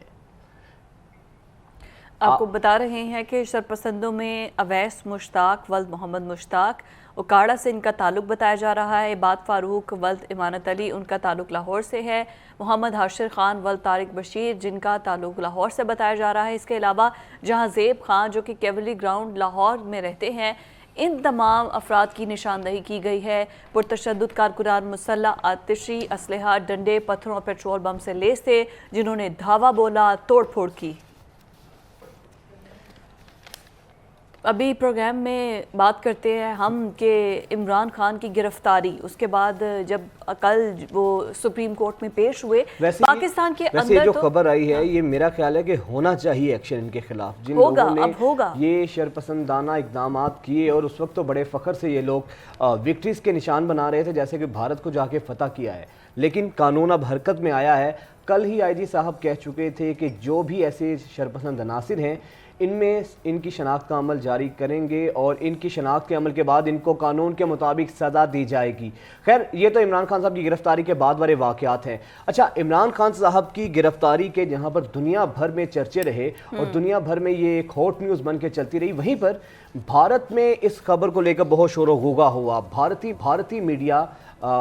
آپ کو بتا رہے ہیں کہ شرپسندوں میں اویس مشتاق ولد محمد مشتاق، اوکاڑا سے ان کا تعلق بتایا جا رہا ہے. عباد فاروق ولد امانت علی، ان کا تعلق لاہور سے ہے. محمد حاشر خان ولد طارق بشیر، جن کا تعلق لاہور سے بتایا جا رہا ہے. اس کے علاوہ جہانزیب خان جو کہ کیولری گراؤنڈ لاہور میں رہتے ہیں، इन तमाम अफराद की निशानदही की गई है। पुरतशद्दुद कारकुनान मुसल्लह, आतिशी असलहा, डंडे, पत्थरों और पेट्रोल बम से लैस थे, जिन्होंने धावा बोला, तोड़ फोड़ की। अभी प्रोग्राम में बात करते हैं हम कि इमरान खान की गिरफ्तारी, उसके बाद जब कल वो सुप्रीम कोर्ट में पेश हुए, पाकिस्तान के अंदर जो खबर आई है ये मेरा ख्याल है कि होना चाहिए एक्शन इनके खिलाफ, जिन लोगों ने ये शरपसंदाना इकदाम किए और उस वक्त तो बड़े फ़ख्र से ये लोग विक्ट्रीज के निशान बना रहे थे, जैसे कि भारत को जाके फतह किया है, लेकिन कानून अब हरकत में आया है। कल ही आईजी साहब कह चुके थे कि जो भी ऐसे शरपसंद अनासिर हैं इनमें इनकी शनाख्त का अमल जारी करेंगे और इनकी शनाख्त के अमल के बाद इनको कानून के मुताबिक सज़ा दी जाएगी। खैर ये तो इमरान खान साहब की गिरफ्तारी के बाद वाले वाक़यात हैं। अच्छा, इमरान खान साहब की गिरफ्तारी के जहाँ पर दुनिया भर में चर्चे रहे और दुनिया भर में ये एक हॉट न्यूज़ बन के चलती रही, वहीं पर भारत में इस खबर को लेकर बहुत शोर व गुगा हुआ। भारतीय मीडिया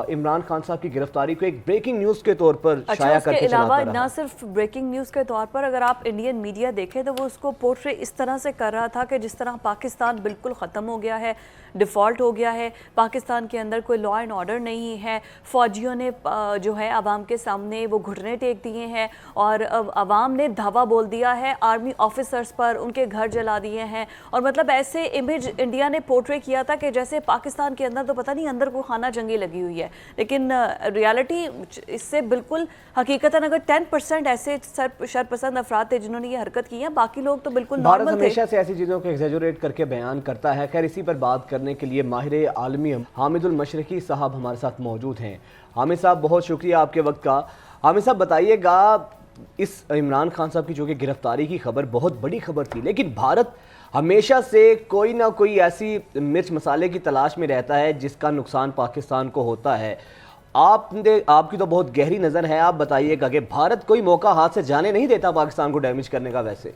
इमरान खान साहब की गिरफ्तारी को एक ब्रेकिंग न्यूज़ के तौर पर शाया करके अलावा ना सिर्फ ब्रेकिंग न्यूज़ के तौर पर अगर आप इंडियन मीडिया देखें तो वो उसको पोर्ट्रे इस तरह से कर रहा था कि जिस तरह पाकिस्तान बिल्कुल ख़त्म हो गया है, डिफ़ॉल्ट हो गया है, पाकिस्तान के अंदर कोई लॉ एंड ऑर्डर नहीं है, फ़ौजियों ने जो है आवाम के सामने वो घुटने टेक दिए हैं और आवाम ने धावा बोल दिया है आर्मी ऑफिसर्स पर, उनके घर जला दिए हैं। और मतलब ऐसे इमेज इंडिया ने पोर्ट्रे किया था कि जैसे पाकिस्तान के अंदर तो पता नहीं अंदर कोई खाना जंगी लगी हुई है, लेकिन रियलिटी इससे बिल्कुल हकीकतन अगर 10% ऐसे शरपसंद अफराद थे जिन्होंने ये हरकत की है, बाकी लोग तो बिल्कुल नॉर्मल थे। भारत हमेशा से ऐसी चीज़ों को एग्जैजरेट करके बयान करता है। खैर इसी पर बात करने के लिए माहिर आलमी हामिदुल मशरकी साहब हमारे साथ मौजूद हैं। हामिद साहब बहुत शुक्रिया आपके वक्त का। हामिद साहब बताइएगा, इस इमरान खान साहब की जो कि गिरफ्तारी की खबर बहुत बड़ी खबर थी, लेकिन भारत हमेशा से कोई ना कोई ऐसी मिर्च मसाले की तलाश में रहता है जिसका नुकसान पाकिस्तान को होता है। आपकी तो बहुत गहरी नज़र है, आप बताइएगा कि भारत कोई मौका हाथ से जाने नहीं देता पाकिस्तान को डैमेज करने का। वैसे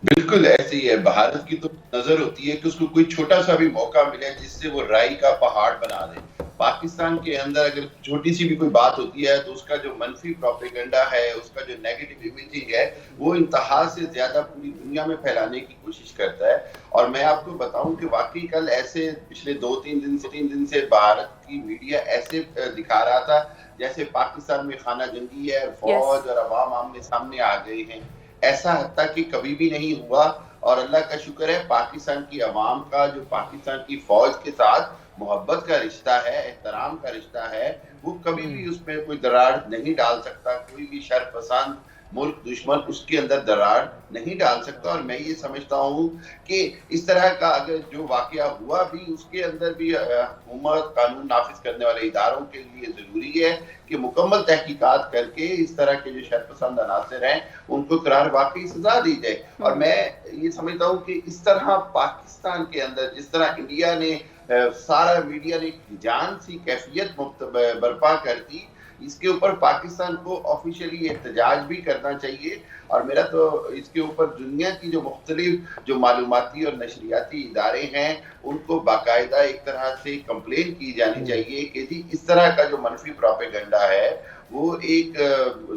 बिल्कुल ऐसे ही है, भारत की तो नजर होती है कि उसको कोई छोटा सा भी मौका मिले जिससे वो राई का पहाड़ बना दे। पाकिस्तान के अंदर अगर छोटी सी भी कोई बात होती है तो उसका जो मनफी प्रोपेगेंडा है, उसका जो नेगेटिव इमेजिंग है, वो इंतहा से ज्यादा पूरी दुनिया में फैलाने की कोशिश करता है। और मैं आपको बताऊं कि वाकई कल ऐसे पिछले 2-3 दिन से भारत की मीडिया ऐसे दिखा रहा था जैसे पाकिस्तान में खाना जंगी है, फौज और अवाम आमने सामने आ गए हैं। ऐसा हत्ता कि कभी भी नहीं हुआ। और अल्लाह का शुक्र है पाकिस्तान की अवाम का जो पाकिस्तान की फौज के साथ मोहब्बत का रिश्ता है, एहतराम का रिश्ता है, वो कभी भी उसमें कोई दरार नहीं डाल सकता। कोई भी शरपसंद मुल्क दुश्मन उसके अंदर दरार नहीं डाल सकता। और मैं ये समझता हूँ कि इस तरह का अगर जो वाकया हुआ भी उसके अंदर भी हुकूमत, कानून नाफिज करने वाले इदारों के लिए जरूरी है कि मुकम्मल तहकीकात करके इस तरह के जो शरपसंद अनासिर हैं उनको करार वाकई सजा दी जाए। और मैं ये समझता हूँ कि इस तरह पाकिस्तान के अंदर जिस तरह इंडिया ने सारा मीडिया ने जान सी कैफियत बर्पा कर दी, इसके ऊपर पाकिस्तान को ऑफिशियली एहतजाज भी करना चाहिए। और मेरा तो इसके ऊपर दुनिया की जो मुख्तलिफ जो मालूमाती और नशरियाती इदारे हैं उनको बाकायदा एक तरह से कंप्लेन की जानी चाहिए कि जी इस तरह का जो मनफी प्रोपेगेंडा है वो एक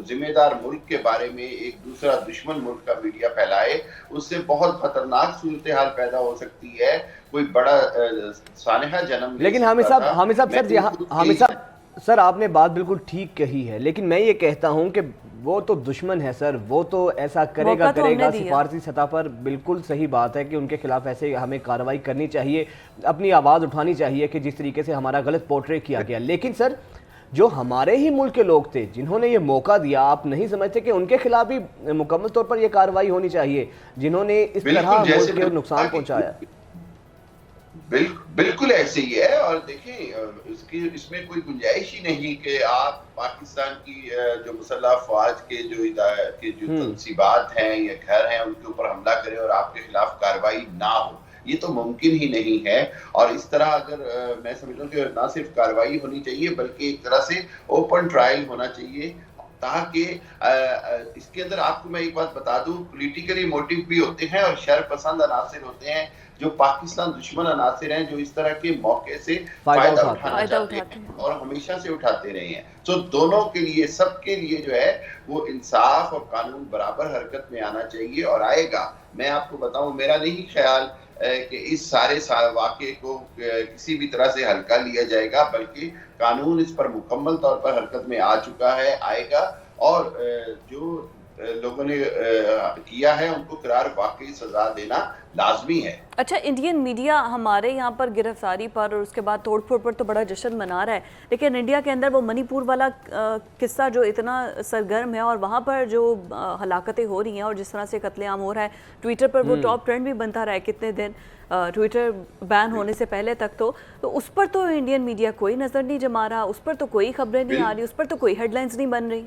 जिम्मेदार मुल्क के बारे में एक दूसरा दुश्मन मुल्क का मीडिया फैलाए, उससे बहुत खतरनाक सूरत हाल पैदा हो सकती है। कोई बड़ा सानहा जन्म। लेकिन हामिद साहब सर आपने बात बिल्कुल ठीक कही है, लेकिन मैं ये कहता हूँ कि वो तो दुश्मन है सर, वो तो ऐसा करेगा सिफारती सतह पर। बिल्कुल सही बात है कि उनके खिलाफ ऐसे हमें कार्रवाई करनी चाहिए, अपनी आवाज़ उठानी चाहिए कि जिस तरीके से हमारा गलत पोर्ट्रे किया गया। लेकिन सर जो हमारे ही मुल्क के लोग थे जिन्होंने ये मौका दिया, आप नहीं समझते कि उनके खिलाफ भी मुकम्मल तौर पर यह कार्रवाई होनी चाहिए जिन्होंने इस तरह मुल्क को नुकसान पहुँचाया? बिल्कुल ऐसे ही है। और देखें इसमें कोई गुंजाइश ही नहीं कि आप पाकिस्तान की जो मुसल्लह फौज के जो तनसीबात हैं या घर हैं उनके ऊपर हमला करें और आपके खिलाफ कार्रवाई ना हो, ये तो मुमकिन ही नहीं है। और इस तरह अगर मैं समझता हूँ कि ना सिर्फ कार्रवाई होनी चाहिए बल्कि एक तरह से ओपन ट्रायल होना चाहिए, ताकि इसके अंदर आपको मैं एक बात बता दूं, पॉलिटिकली मोटिव भी होते हैं और शरपसंद अनासिर होते हैं जो पाकिस्तान दुश्मन अनासिर हैं जो इस तरह के मौके से फायदा उठाना चाहते हैं और हमेशा से उठाते रहे हैं। तो दोनों के लिए, सबके लिए जो है वो इंसाफ और कानून बराबर हरकत में आना चाहिए और आएगा। मैं आपको बताऊं, मेरा नहीं ख्याल کہ اس سارے واقعے کو کسی بھی طرح سے ہلکا لیا جائے گا، بلکہ قانون اس پر مکمل طور پر حرکت میں آ چکا ہے، آئے گا، اور جو لوگوں نے کیا ہے ان کو قرار واقعی سزا دینا لازمی ہے۔ اچھا، انڈین میڈیا ہمارے یہاں پر گرفتاری پر اور اس کے بعد توڑ پھوڑ پر تو بڑا جشن منا رہا ہے، لیکن انڈیا کے اندر وہ منی پور والا قصہ جو اتنا سرگرم ہے اور وہاں پر جو ہلاکتیں ہو رہی ہیں اور جس طرح سے قتل عام ہو رہا ہے، ٹویٹر پر وہ ٹاپ ٹرینڈ بھی بنتا رہا ہے کتنے دن، ٹویٹر بین ہونے سے پہلے تک، تو اس پر تو انڈین میڈیا کوئی نظر نہیں جما رہا، اس پر تو کوئی خبریں نہیں آ رہی، اس پر تو کوئی ہیڈ لائنز نہیں بن رہی۔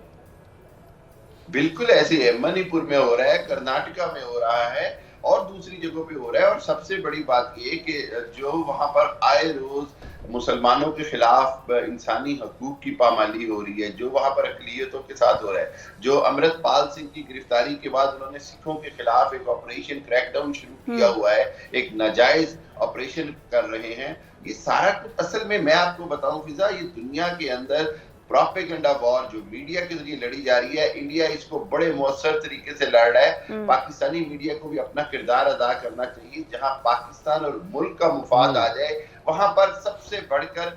بالکل ایسے ہے، منی پور میں ہو رہا ہے، کرناٹکا میں ہو رہا ہے اور دوسری جگہوں پہ ہو رہا ہے، اور سب سے بڑی بات یہ کہ جو وہاں پر آئے روز مسلمانوں کے خلاف انسانی حقوق کی پامالی ہو رہی ہے، جو وہاں پر اقلیتوں کے ساتھ ہو رہا ہے، جو امرت پال سنگھ کی گرفتاری کے بعد انہوں نے سکھوں کے خلاف ایک آپریشن کریک ڈاؤن شروع کیا ہوا ہے، ایک ناجائز آپریشن کر رہے ہیں، یہ سارا کچھ اصل میں آپ کو بتاؤں فضا، یہ دنیا کے اندر پروپیگنڈا وار جو میڈیا کے ذریعے لڑی جا رہی ہے، انڈیا اس کو بڑے مؤثر طریقے سے لڑ رہا ہے۔ پاکستانی میڈیا کو بھی اپنا کردار ادا کرنا چاہیے، جہاں پاکستان اور ملک کا مفاد آ جائے وہاں پر سب سے بڑھ کر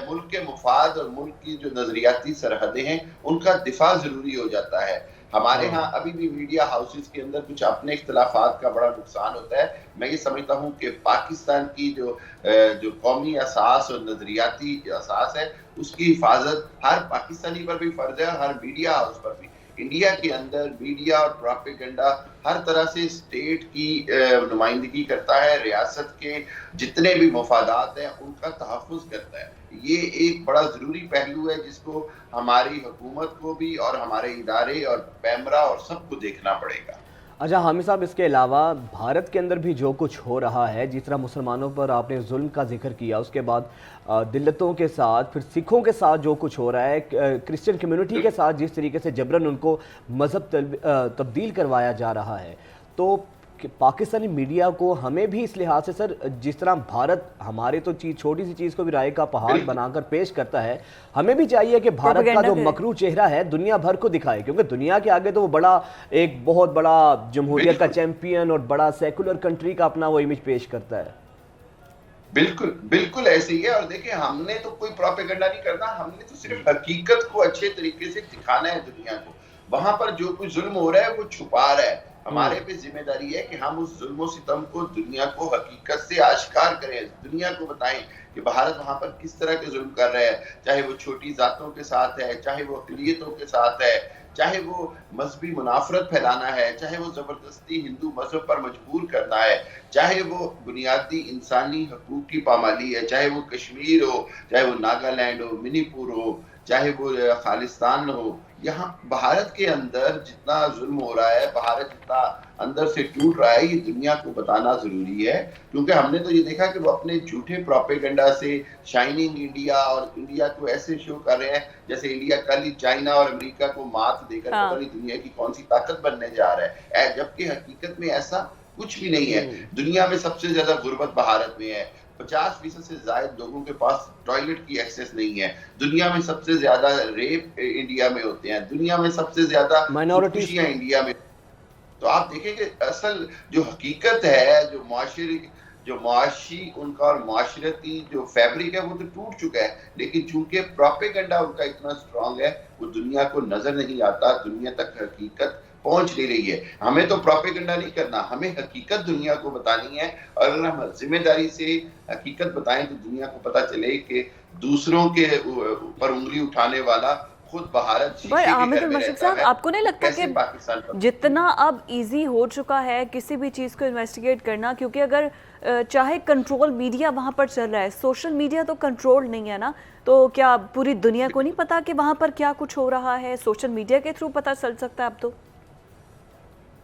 ملک کے مفاد اور ملک کی جو نظریاتی سرحدیں ہیں ان کا دفاع ضروری ہو جاتا ہے۔ ہمارے ہاں ابھی بھی میڈیا ہاؤسز کے اندر کچھ اپنے اختلافات کا بڑا نقصان ہوتا ہے۔ میں یہ سمجھتا ہوں کہ پاکستان کی جو قومی اساس اور نظریاتی اساس ہے اس کی حفاظت ہر پاکستانی پر بھی فرض ہے اور ہر میڈیا ہاؤس پر بھی۔ انڈیا کے اندر میڈیا اور پروپیگنڈا ہر طرح سے اسٹیٹ کی نمائندگی کرتا ہے، ریاست کے جتنے بھی مفادات ہیں ان کا تحفظ کرتا ہے۔ یہ ایک بڑا ضروری پہلو ہے جس کو ہماری حکومت کو بھی اور ہمارے ادارے اور پیمرا اور سب کو دیکھنا پڑے گا۔ اچھا حامد صاحب، اس کے علاوہ بھارت کے اندر بھی جو کچھ ہو رہا ہے، جس طرح مسلمانوں پر آپ نے ظلم کا ذکر کیا، اس کے بعد دلتوں کے ساتھ، پھر سکھوں کے ساتھ جو کچھ ہو رہا ہے، کرسچن کمیونٹی کے ساتھ جس طریقے سے جبراً ان کو مذہب تبدیل کروایا جا رہا ہے، تو پاکستانی میڈیا کو ہمیں بھی اس لحاظ سے سر، جس طرح بھارت ہمارے تو چھوٹی سی چیز کو بھی رائے کا پہاڑ بنا کر پیش کرتا ہے، ہمیں بھی چاہیے کہ بھارت کا جو مکروہ چہرہ ہے دنیا بھر کو دکھائے، کیونکہ دنیا کے آگے تو وہ ایک بہت بڑا جمہوریت کا چیمپئن اور بڑا سیکولر کنٹری کا اپنا وہ امیج پیش کرتا ہے۔ بالکل بالکل ایسے ہی ہے، اور دیکھیں ہم نے تو کوئی پروپیگنڈا نہیں کرنا، ہم نے تو صرف حقیقت کو اچھے طریقے سے دکھانا ہے دنیا کو۔ وہاں پر جو کچھ ظلم ہو رہا ہے وہ چھپا رہا ہے، ہمارے پہ ذمہ داری ہے کہ ہم اس ظلم و ستم کو دنیا کو حقیقت سے آشکار کریں، دنیا کو بتائیں کہ بھارت وہاں پر کس طرح کے ظلم کر رہا ہے، چاہے وہ چھوٹی ذاتوں کے ساتھ ہے، چاہے وہ اقلیتوں کے ساتھ ہے، چاہے وہ مذہبی منافرت پھیلانا ہے، چاہے وہ زبردستی ہندو مذہب پر مجبور کرنا ہے، چاہے وہ بنیادی انسانی حقوق کی پامالی ہے، چاہے وہ کشمیر ہو، چاہے وہ ناگالینڈ ہو، منی پور ہو، چاہے وہ خالستان ہو۔ یہاں بھارت کے اندر جتنا ظلم ہو رہا ہے، بھارت جتنا اندر سے ٹوٹ رہا ہے، یہ دنیا کو بتانا ضروری ہے، کیونکہ ہم نے تو یہ دیکھا کہ وہ اپنے جھوٹے پروپیگنڈا سے شائننگ انڈیا اور انڈیا کو ایسے شو کر رہے ہیں جیسے انڈیا کل ہی چائنا اور امریکہ کو مات دے کر پتہ نہیں دنیا کی کون سی طاقت بننے جا رہا ہے، جبکہ حقیقت میں ایسا کچھ بھی نہیں ہے۔ دنیا میں سب سے زیادہ غربت بھارت میں ہے، 50% سے زائد لوگوں کے پاس ٹوائلٹ کی ایکسیس نہیں ہے، دنیا میں سب سے زیادہ ریپ انڈیا میں ہوتے ہیں، دنیا میں سب سے زیادہ خودکشیاں انڈیا میں۔ تو آپ دیکھیں کہ اصل جو حقیقت ہے، جو معاشی ان کا اور معاشرتی جو فیبرک ہے وہ تو ٹوٹ چکا ہے، لیکن چونکہ پروپیگنڈا ان کا اتنا اسٹرانگ ہے وہ دنیا کو نظر نہیں آتا، دنیا تک حقیقت پہنچ نہیں رہی ہے۔ ہمیں تو پروپیگنڈا نہیں کرنا، ہمیں حقیقت دنیا کو بتانی ہے، اور اگر ہم ذمہ داری سے حقیقت بتائیں تو دنیا کو پتہ چلے کہ دوسروں کے اوپر انگلی اٹھانے والا خود بھارت حامد المشرق صاحب، آپ کو نہیں لگتا کہ جتنا اب ایزی ہو چکا ہے کسی بھی چیز کو انویسٹیگیٹ کرنا، کیونکہ اگر چاہے کنٹرول میڈیا وہاں پر چل رہا ہے، سوشل میڈیا تو کنٹرول نہیں ہے نا، تو کیا پوری دنیا کو نہیں پتا کہ وہاں پر کیا کچھ ہو رہا ہے؟ سوشل میڈیا کے تھرو پتہ چل سکتا ہے اب تو؟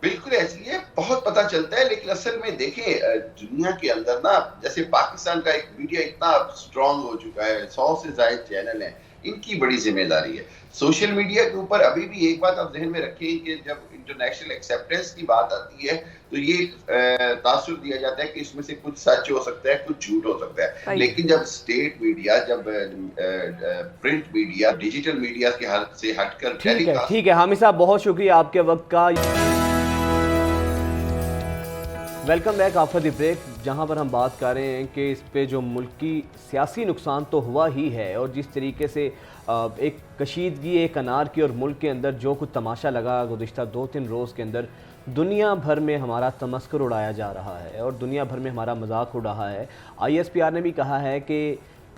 بالکل ایسی ہے، بہت پتہ چلتا ہے، لیکن اصل میں دیکھیں دنیا کے اندر نا، جیسے پاکستان کا ایک میڈیا اتنا اسٹرانگ ہو چکا ہے، 100 سے زائد چینل ہیں، ان کی بڑی ذمہ داری ہے۔ سوشل میڈیا کے اوپر ابھی بھی ایک بات آپ ذہن میں رکھیں کہ جب انٹرنیشنل ایکسیپٹنس کی بات آتی ہے تو یہ تاثر دیا جاتا ہے کہ اس میں سے کچھ سچ ہو سکتا ہے، کچھ جھوٹ ہو سکتا ہے، لیکن جب اسٹیٹ میڈیا، جب پرنٹ میڈیا، ڈیجیٹل میڈیا کے حد سے ہٹ کر ٹھیک ہے حامد صاحب، بہت شکریہ آپ کے وقت کا۔ Welcome back after the break, जहां पर हम बात कर रहे हैं कि इस पे जो मुल्की सियासी नुकसान तो हुआ ही है और जिस तरीके से एक कशीदगी एक अनार की और मुल्क के अंदर जो कुछ तमाशा लगा गुज़िश्ता 2-3 रोज़ के अंदर, दुनिया भर में हमारा तमस्कुर उड़ाया जा रहा है और दुनिया भर में हमारा मजाक उड़ रहा है। ISPR ने भी कहा है कि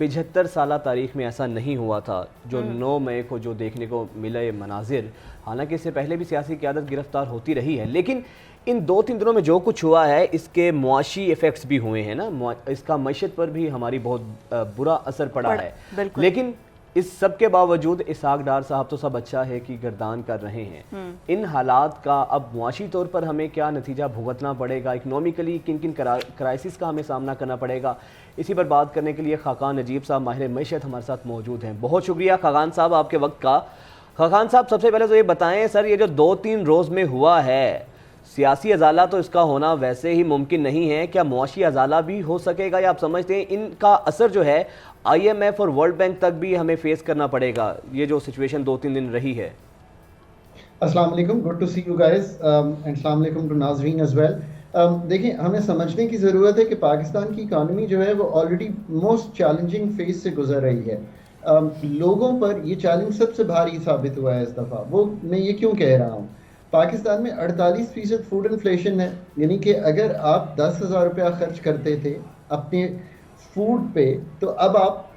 75 साल तारीख में ऐसा नहीं हुआ था जो 9 मई को जो देखने को मिले मनाजिर। हालांकि इससे पहले भी सियासी क़यादत गिरफ्तार होती रही है, लेकिन इन 2-3 दिनों में जो कुछ हुआ है इसके मुआशी इफ़ेक्ट्स भी हुए हैं ना, इसका मईशत पर भी हमारी बहुत बुरा असर पड़ा है। लेकिन इस सब के बावजूद इसहाक डार साहब तो सब अच्छा है कि गर्दान कर रहे हैं। इन हालात का अब मुआशी तौर पर हमें क्या नतीजा भुगतना पड़ेगा, इकनॉमिकली किन किन क्राइसिस का हमें सामना करना पड़ेगा, इसी पर बात करने के लिए खाकान नजीब साहब माहिर मईशत हमारे साथ मौजूद हैं। बहुत शुक्रिया खाकान साहब आपके वक्त का। खाकान साहब, सबसे पहले तो ये बताएं सर, ये जो 2-3 रोज़ में हुआ है, सियासी अजाला तो इसका होना वैसे ही मुमकिन नहीं है, क्या मुआशी अजाला भी हो सकेगा या आप समझते हैं इनका असर जो है IMF और वर्ल्ड बैंक तक भी हमें फेस करना पड़ेगा, ये जो सिचुएशन 2-3 दिन रही है? अस्सलाम वालेकुम, good to see you guys and अस्सलाम वालेकुम टू नाज़रीन एज वेल। देखिए, हमें समझने की ज़रूरत है कि पाकिस्तान की इकानमी जो है वो ऑलरेडी मोस्ट चैलेंजिंग फेज से गुजर रही है। लोगों पर ये चैलेंज सबसे भारी साबित हुआ है इस दफ़ा। वो मैं ये क्यों कह रहा हूँ, पाकिस्तान में 48% फूड इन्फ्लेशन है, यानी कि अगर आप 10,000 रुपया खर्च करते थे अपने फूड पे, तो अब आप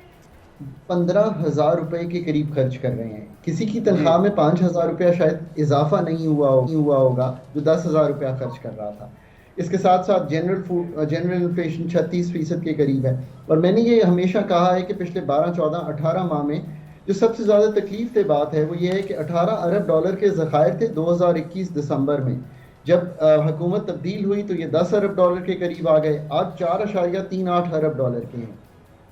15,000 रुपए के करीब खर्च कर रहे हैं। किसी की तनख्वाह में 5,000 रुपया शायद इजाफा नहीं हुआ होगा जो 10,000 रुपया खर्च कर रहा था। इसके साथ साथ जनरल इन्फ्लेशन 36% के करीब है। और मैंने ये हमेशा कहा है कि पिछले 12, 14, 18 माह में जो सबसे ज़्यादा तकलीफ दे बात है वो ये है कि 18 अरब डॉलर के ज़खायर थे 2021 दिसंबर में। जब हुकूमत तब्दील हुई तो ये 10 अरब डॉलर के करीब आ गए, आज 4.38 अरब डॉलर के हैं।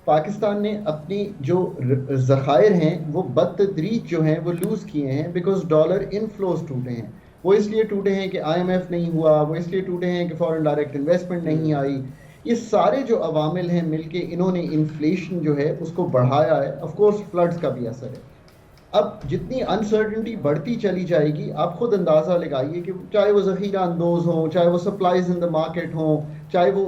पाकिस्तान ने अपनी जो ज़खायर हैं वो बदतदरीज जो हैं वो लूज़ किए हैं, बिकॉज डॉलर इनफ्लोज टूटे हैं। वो इसलिए टूटे हैं कि IMF नहीं हुआ, वो इसलिए टूटे हैं कि फॉरेन डायरेक्ट इन्वेस्टमेंट नहीं आई। ये सारे जो अवामिल हैं मिलके इन्होंने इन्फ्लेशन जो है उसको बढ़ाया है। ऑफ कोर्स फ्लड्स का भी असर है। अब जितनी अनसर्टेनिटी बढ़ती चली जाएगी, आप खुद अंदाज़ा लगाइए कि चाहे वो ज़ख़ीरा अंदोज़ हों, चाहे वो सप्लाईज इन द मार्केट हों, चाहे वो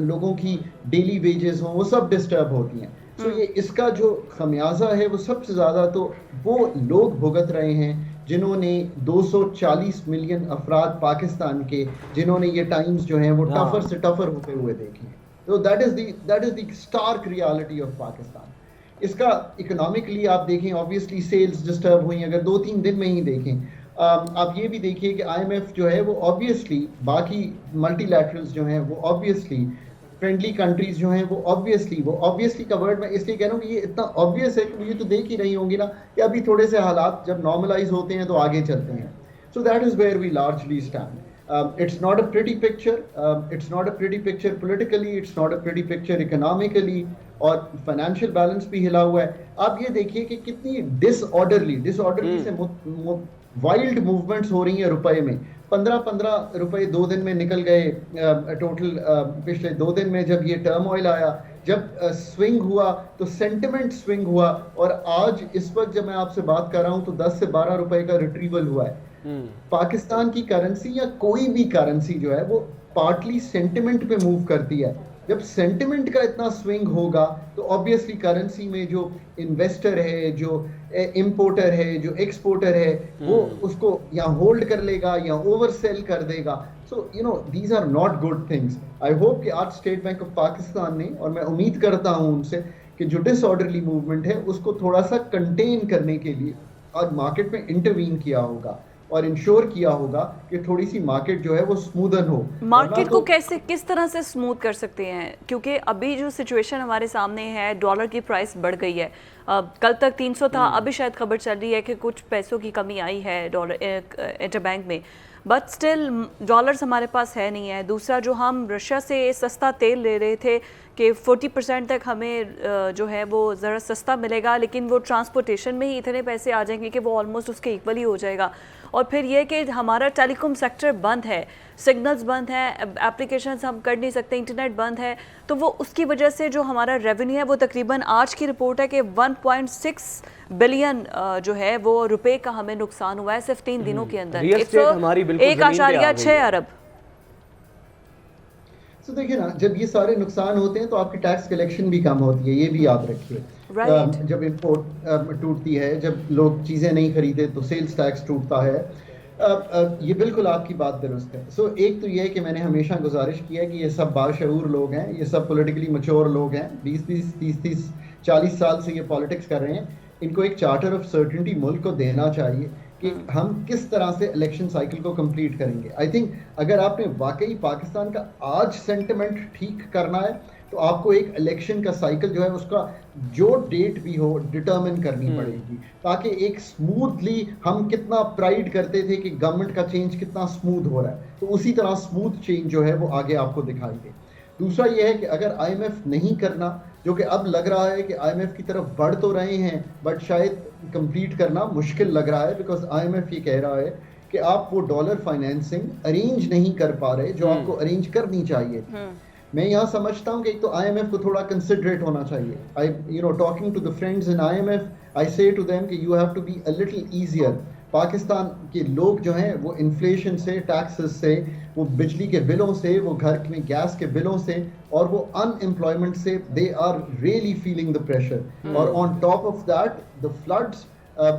लोगों की डेली वेजेस हों, वो सब डिस्टर्ब होती हैं। सो ये इसका जो खमियाजा है वो सबसे ज़्यादा तो वो लोग भुगत रहे हैं जिन्होंने 240 मिलियन अफराद पाकिस्तान के, जिन्होंने ये टाइम्स जो हैं वो टफर से टफर होते हुए देखे हैं। तो that is the stark reality of Pakistan. इसका इकोनॉमिकली आप देखें, ऑब्वियसली सेल्स डिस्टर्ब हुई, अगर 2-3 दिन में ही देखें। आप ये भी देखिए कि IMF जो है वो ऑब्वियसली, बाकी मल्टीलैटरल्स जो हैं वो ऑब्वियसली, फ्रेंडली कंट्रीज जो हैं वो ऑब्वियसली का वर्ड मैं इसलिए कह रहा हूँ कि ये इतना ऑब्वियस है कि मुझे तो देख ही रही होंगी ना कि अभी थोड़े से हालात जब नॉर्मलाइज होते हैं तो आगे चलते हैं। So that is where we largely stand. It's not a pretty picture. It's not a pretty picture politically. It's not a pretty picture economically. और फाइनेंशियल बैलेंस भी हिला हुआ है। आप ये देखिए कि कितनी डिसऑर्डरली से वाइल्ड मूवमेंट्स हो रही हैं रुपए में। 15 रुपए 2 दिन में निकल गए टोटल। पिछले 2 दिन में जब ये टर्मोइल आया, जब स्विंग हुआ तो सेंटिमेंट स्विंग हुआ, और आज इस वक्त जब मैं आपसे बात कर रहा हूँ तो 10 से 12 रुपए का रिट्रीवल हुआ है। पाकिस्तान की करेंसी या कोई भी करेंसी जो है वो पार्टली सेंटिमेंट पे मूव करती है। जब सेंटिमेंट का इतना स्विंग होगा तो ऑब्वियसली करेंसी में जो इन्वेस्टर है, जो इंपोर्टर है, जो एक्सपोर्टर है, वो उसको या होल्ड कर लेगा या ओवर सेल कर देगा। So you know these are not good things. I hope कि आज स्टेट बैंक ऑफ पाकिस्तान ने, और मैं उम्मीद करता हूँ उनसे, कि जो डिसऑर्डरली मूवमेंट है उसको थोड़ा सा कंटेन करने के लिए आज मार्केट में इंटरवीन किया होगा और इंश्योर किया होगा कि थोड़ी सी मार्केट जो है वो स्मूदन हो। मार्केट को कैसे, किस तरह से स्मूथ कर सकते हैं? क्योंकि अभी जो सिचुएशन हमारे सामने है, डॉलर की प्राइस बढ़ गई है। कल तक 300 था, अभी शायद खबर चल रही है कि कुछ पैसों की कमी आई है डॉलर इंटरबैंक में, बट स्टिल डॉलर्स हमारे पास है नहीं है। दूसरा, जो हम रशिया से सस्ता तेल ले रहे थे कि 40% तक हमें जो है वो ज़रा सस्ता मिलेगा, लेकिन वो ट्रांसपोर्टेशन में ही इतने पैसे आ जाएंगे कि वो ऑलमोस्ट उसके इक्वल ही हो जाएगा। और फिर ये कि हमारा टेलीकॉम सेक्टर बंद है, सिग्नल्स बंद हैं, एप्लीकेशंस हम कर नहीं सकते, इंटरनेट बंद है, तो वो उसकी वजह से जो हमारा रेवेन्यू है वो तकरीबन, आज की रिपोर्ट है कि 1.6 बिलियन जो है वो रुपए का हमें नुकसान हुआ है सिर्फ 3 दिनों के अंदर। 1.6 अरब। तो देखिए ना, जब ये सारे नुकसान होते हैं तो आपकी टैक्स कलेक्शन भी कम होती है, ये भी याद रखिए। जब इंपोर्ट टूटती है, जब लोग चीज़ें नहीं खरीदे तो सेल्स टैक्स टूटता है। ये बिल्कुल आपकी बात दुरुस्त है। सो एक तो ये है कि मैंने हमेशा गुजारिश की है कि ये सब बाशऊर लोग हैं, ये सब पॉलिटिकली मैच्योर लोग हैं, 20-20, 30-30, 40 साल से ये पॉलिटिक्स कर रहे हैं। इनको एक चार्टर ऑफ सर्टेनिटी मुल्क को देना चाहिए कि हम किस तरह से इलेक्शन साइकिल को कंप्लीट करेंगे। आई थिंक अगर आपने वाकई पाकिस्तान का आज सेंटिमेंट ठीक करना है तो आपको एक इलेक्शन का साइकिल जो है उसका जो डेट भी हो डिटरमिन करनी पड़ेगी, ताकि एक स्मूथली, हम कितना प्राइड करते थे कि गवर्नमेंट का चेंज कितना स्मूथ हो रहा है, तो उसी तरह स्मूथ चेंज जो है वो आगे आपको दिखाई दे। दूसरा ये है कि अगर IMF नहीं करना, जो कि अब लग रहा है कि IMF की तरफ बढ़ तो रहे हैं बट शायद कंप्लीट करना मुश्किल लग रहा है, बिकॉज IMF ये कह रहा है कि आप वो डॉलर फाइनेंसिंग अरेंज नहीं कर पा रहे जो आपको अरेंज करनी चाहिए। मैं यहाँ समझता हूँ कि एक तो IMF को थोड़ा कंसिडरेट होना चाहिए। I talking to the friends in IMF, I say to them कि you have to be a little easier. Pakistan के लोग जो हैं वो इन्फ्लेशन से, टैक्सेस से, वो बिजली के बिलों से, वो घर में गैस के बिलों से और वो अनएम्प्लॉयमेंट से, they are really feeling the pressure. और on top of that the floods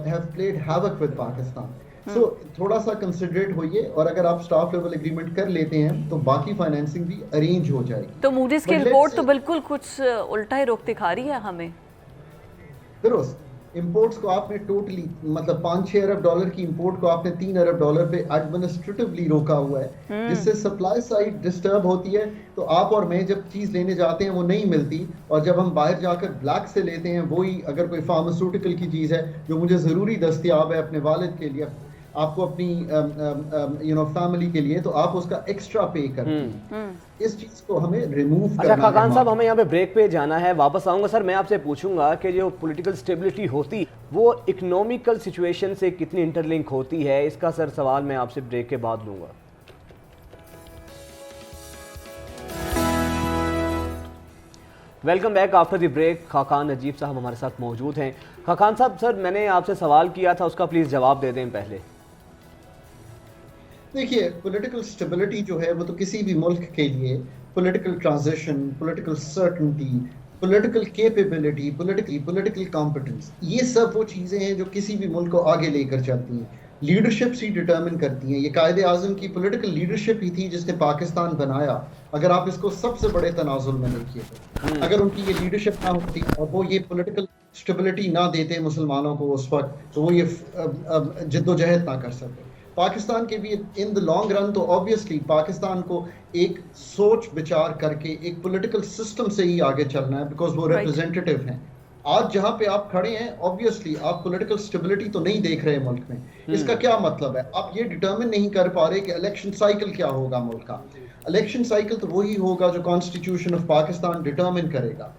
have played havoc with Pakistan. So थोड़ा सा कंसिडरेट होइए, और अगर आप स्टाफ लेवल एग्रीमेंट कर लेते हैं तो बाकी फाइनेंसिंग भी अरेंज हो जाएगी। तो मूडीज की रिपोर्ट तो बिल्कुल कुछ उल्टा ही रुख दिखा रही है हमें। दुरुस्त। इंपोर्ट्स को आपने टोटली, मतलब 5-6 अरब डॉलर की इंपोर्ट को आपने 3 अरब डॉलर पे एडमिनिस्ट्रेटिवली रोका हुआ है, जिससे सप्लाई साइड डिस्टर्ब होती है। तो आप और मैं जब चीज़ लेने जाते हैं वो नहीं मिलती, और जब हम बाहर जाकर ब्लैक से लेते हैं, वही अगर कोई फार्मास्यूटिकल की चीज़ है जो मुझे ज़रूरी दस्तियाब है अपने वालिद के लिए, आपको अपनी फैमिली के लिए, तो आप उसका एक्स्ट्रा पे करते हैं। इस चीज को हमें रिमूव करना है। अच्छा खाकान साहब, हमें यहाँ पे ब्रेक पे जाना है, वापस आऊंगा। सर मैं आपसे पूछूंगा कि जो पॉलिटिकल स्टेबिलिटी होती वो इकोनॉमिकल सिचुएशन से कितनी इंटरलिंक होती है, इसका सर सवाल मैं आपसे ब्रेक के बाद लूंगा। Welcome back after the break. Khaqan Najeeb साहब हमारे साथ मौजूद हैं। खाकान साहब, सर मैंने आपसे सवाल किया था, उसका प्लीज़ जवाब दे दें पहले। देखिए, पॉलिटिकल स्टेबिलिटी जो है वो तो किसी भी मुल्क के लिए political transition, political certainty, political capability, political competence, ये सब वो चीज़ें हैं जो किसी भी मुल्क को आगे लेकर चलती हैं। लीडरशिप ही डिटर्मिन करती हैं। ये कायदे आज़म की पॉलिटिकल लीडरशिप ही थी जिसने पाकिस्तान बनाया। अगर आप इसको सबसे बड़े तनाजुल में देखिए तो अगर उनकी ये लीडरशिप ना होती और वो ये पॉलिटिकल स्टेबिलिटी ना देते मुसलमानों को उस वक्त, तो वो ये जद्दोजहद ना कर सकते। पाकिस्तान के भी इन द लॉन्ग रन तो ऑब्वियसली पाकिस्तान को एक सोच विचार करके एक पॉलिटिकल सिस्टम से ही आगे चलना है, बिकॉज वो रिप्रेजेंटेटिव हैं। आज जहां पे आप खड़े हैं, ऑब्वियसली आप पॉलिटिकल स्टेबिलिटी तो नहीं देख रहे मुल्क में। इसका क्या मतलब है? आप ये डिटरमिन नहीं कर पा रहे कि इलेक्शन साइकिल क्या होगा मुल्क का। इलेक्शन साइकिल तो वही होगा जो कॉन्स्टिट्यूशन ऑफ पाकिस्तान डिटरमिन करेगा।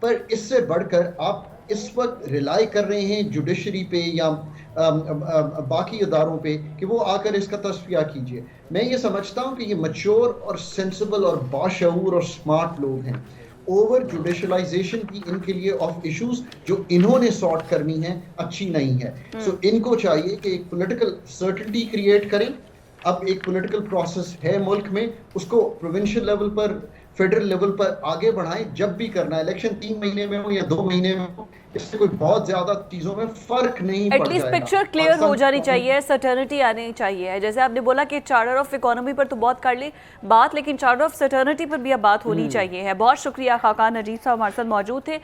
पर इससे बढ़कर आप इस वक्त रिलाई कर रहे हैं जुडिशरी पे या बाकी इदारों पे कि वो आकर इसका तस्फिया कीजिए। मैं ये समझता हूँ कि ये मैच्योर और सेंसिबल और बाशऊर और स्मार्ट लोग हैं। ओवर जुडिशलाइजेशन की इनके लिए ऑफ इश्यूज जो इन्होंने सॉर्ट करनी है अच्छी नहीं है। सो इनको चाहिए कि एक पॉलिटिकल सर्टेनिटी क्रिएट करें। अब एक पॉलिटिकल प्रोसेस है मुल्क में, उसको प्रोविंशियल लेवल पर, फेडरल लेवल पर आगे बढ़ाएं। जब भी करना है, इलेक्शन 3 महीने में हो या 2 महीने में हो, इससे कोई बहुत ज्यादा चीजों में फर्क नहीं पड़ जाएगा। एटलीस्ट पिक्चर क्लियर हो जानी चाहिए, सर्टेनिटी आनी चाहिए। जैसे आपने बोला कि चार्टर ऑफ इकोनॉमी पर तो बहुत कर ली बात, लेकिन चार्टर ऑफ सर्टेनिटी पर भी अब बात होनी चाहिए है। बहुत शुक्रिया, खाकान नजीब साहब हमारे साथ मौजूद थे।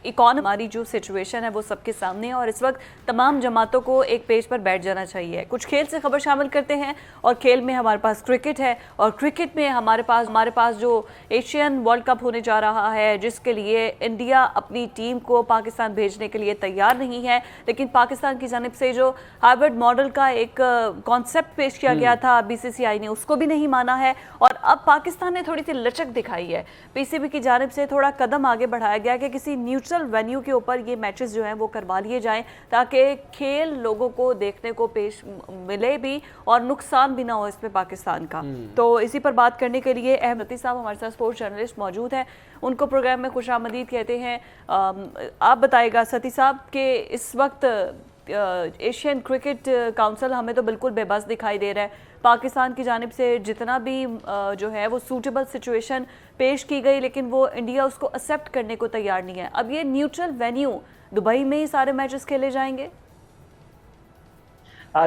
इकोनॉमी हमारी जो सिचुएशन है वो सबके सामने है और इस वक्त तमाम जमातों को एक पेज पर बैठ जाना चाहिए। कुछ खेल से खबर शामिल करते हैं और खेल में हमारे पास क्रिकेट है और क्रिकेट में हमारे पास जो एशियन वर्ल्ड कप होने जा रहा है, जिसके लिए इंडिया अपनी टीम को पाकिस्तान भेजने के लिए तैयार नहीं है, लेकिन पाकिस्तान की जानिब से जो हाइब्रिड मॉडल का एक कॉन्सेप्ट पेश किया गया था बीसीसीआई ने, उसको भी नहीं माना है और अब पाकिस्तान ने थोड़ी सी लचक दिखाई है। पीसीबी की जानिब से थोड़ा कदम आगे बढ़ाया गया कि किसी न्यूट्रल वेन्यू के ऊपर ये मैचेस जो हैं वो करवा लिए जाएं ताकि खेल लोगों को देखने को पेश मिले भी और नुकसान भी ना हो इसमें पाकिस्तान का। तो इसी पर बात करने के लिए अहमद लतीफ़ साहब हमारे साथ स्पोर्ट्स जर्नलिस्ट मौजूद हैं, उनको प्रोग्राम में खुशामदीद कहते हैं। आप बताइएगा सती साहब कि इस वक्त एशियन क्रिकेट काउंसिल हमें तो बिल्कुल बेबस दिखाई दे रहा है। پاکستان کی جانب سے جتنا بھی جو ہے وہ سوٹیبل سچویشن پیش کی گئی لیکن وہ انڈیا اس کو ایکسیپٹ کرنے کو تیار نہیں ہے. اب یہ نیوٹرل وینیو دبئی میں ہی سارے میچز کھیلے جائیں گے؟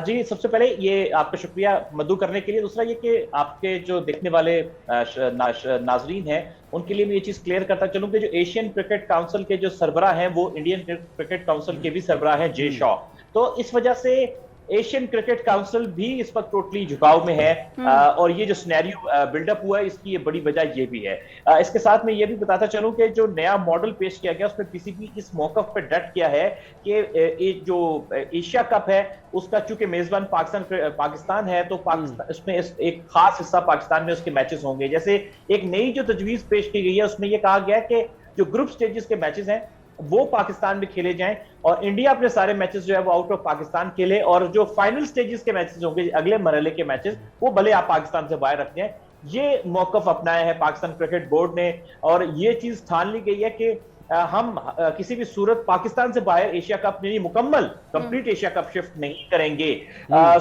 جی سب سے پہلے یہ آپ کا شکریہ مدعو کرنے کے لیے. دوسرا یہ کہ آپ کے جو دیکھنے والے ناظرین ہیں ان کے لیے میں یہ چیز کلیئر کرتا چلوں کہ جو ایشین کرکٹ کاؤنسل کے جو سربراہ ہیں وہ انڈین کرکٹ کاؤنسل کے بھی سربراہ ہیں جے شاہ. تو اس وجہ سے ایشین کرکٹ کاؤنسل بھی اس وقت ٹوٹلی جھکاؤ میں ہے اور یہ جو سینیریو بلڈ اپ ہوا ہے اس کی یہ بڑی وجہ یہ بھی ہے. اس کے ساتھ میں یہ بھی بتاتا چلوں کہ جو نیا ماڈل پیش کیا گیا اس میں پی سی بی اس موقف پہ ڈٹ کیا ہے کہ جو ایشیا کپ ہے اس کا چونکہ میزبان پاکستان ہے تو اس میں ایک خاص حصہ پاکستان میں اس کے میچز ہوں گے. جیسے ایک نئی جو تجویز پیش کی گئی ہے اس میں یہ کہا گیا کہ جو گروپ سٹیجز کے میچز ہیں وہ پاکستان میں کھیلے جائیں اور انڈیا اپنے سارے میچز جو ہے وہ آؤٹ آف پاکستان کھیلے اور جو فائنل سٹیجز کے میچز ہوں گے اگلے مرحلے کے میچز وہ بھلے آپ پاکستان سے باہر رکھتے ہیں. یہ موقف اپنایا ہے پاکستان کرکٹ بورڈ نے اور یہ چیز ٹھان لی گئی ہے کہ ہم کسی بھی صورت پاکستان سے باہر ایشیا کپ نہیں مکمل کمپلیٹ ایشیا کپ شفٹ نہیں کریں گے.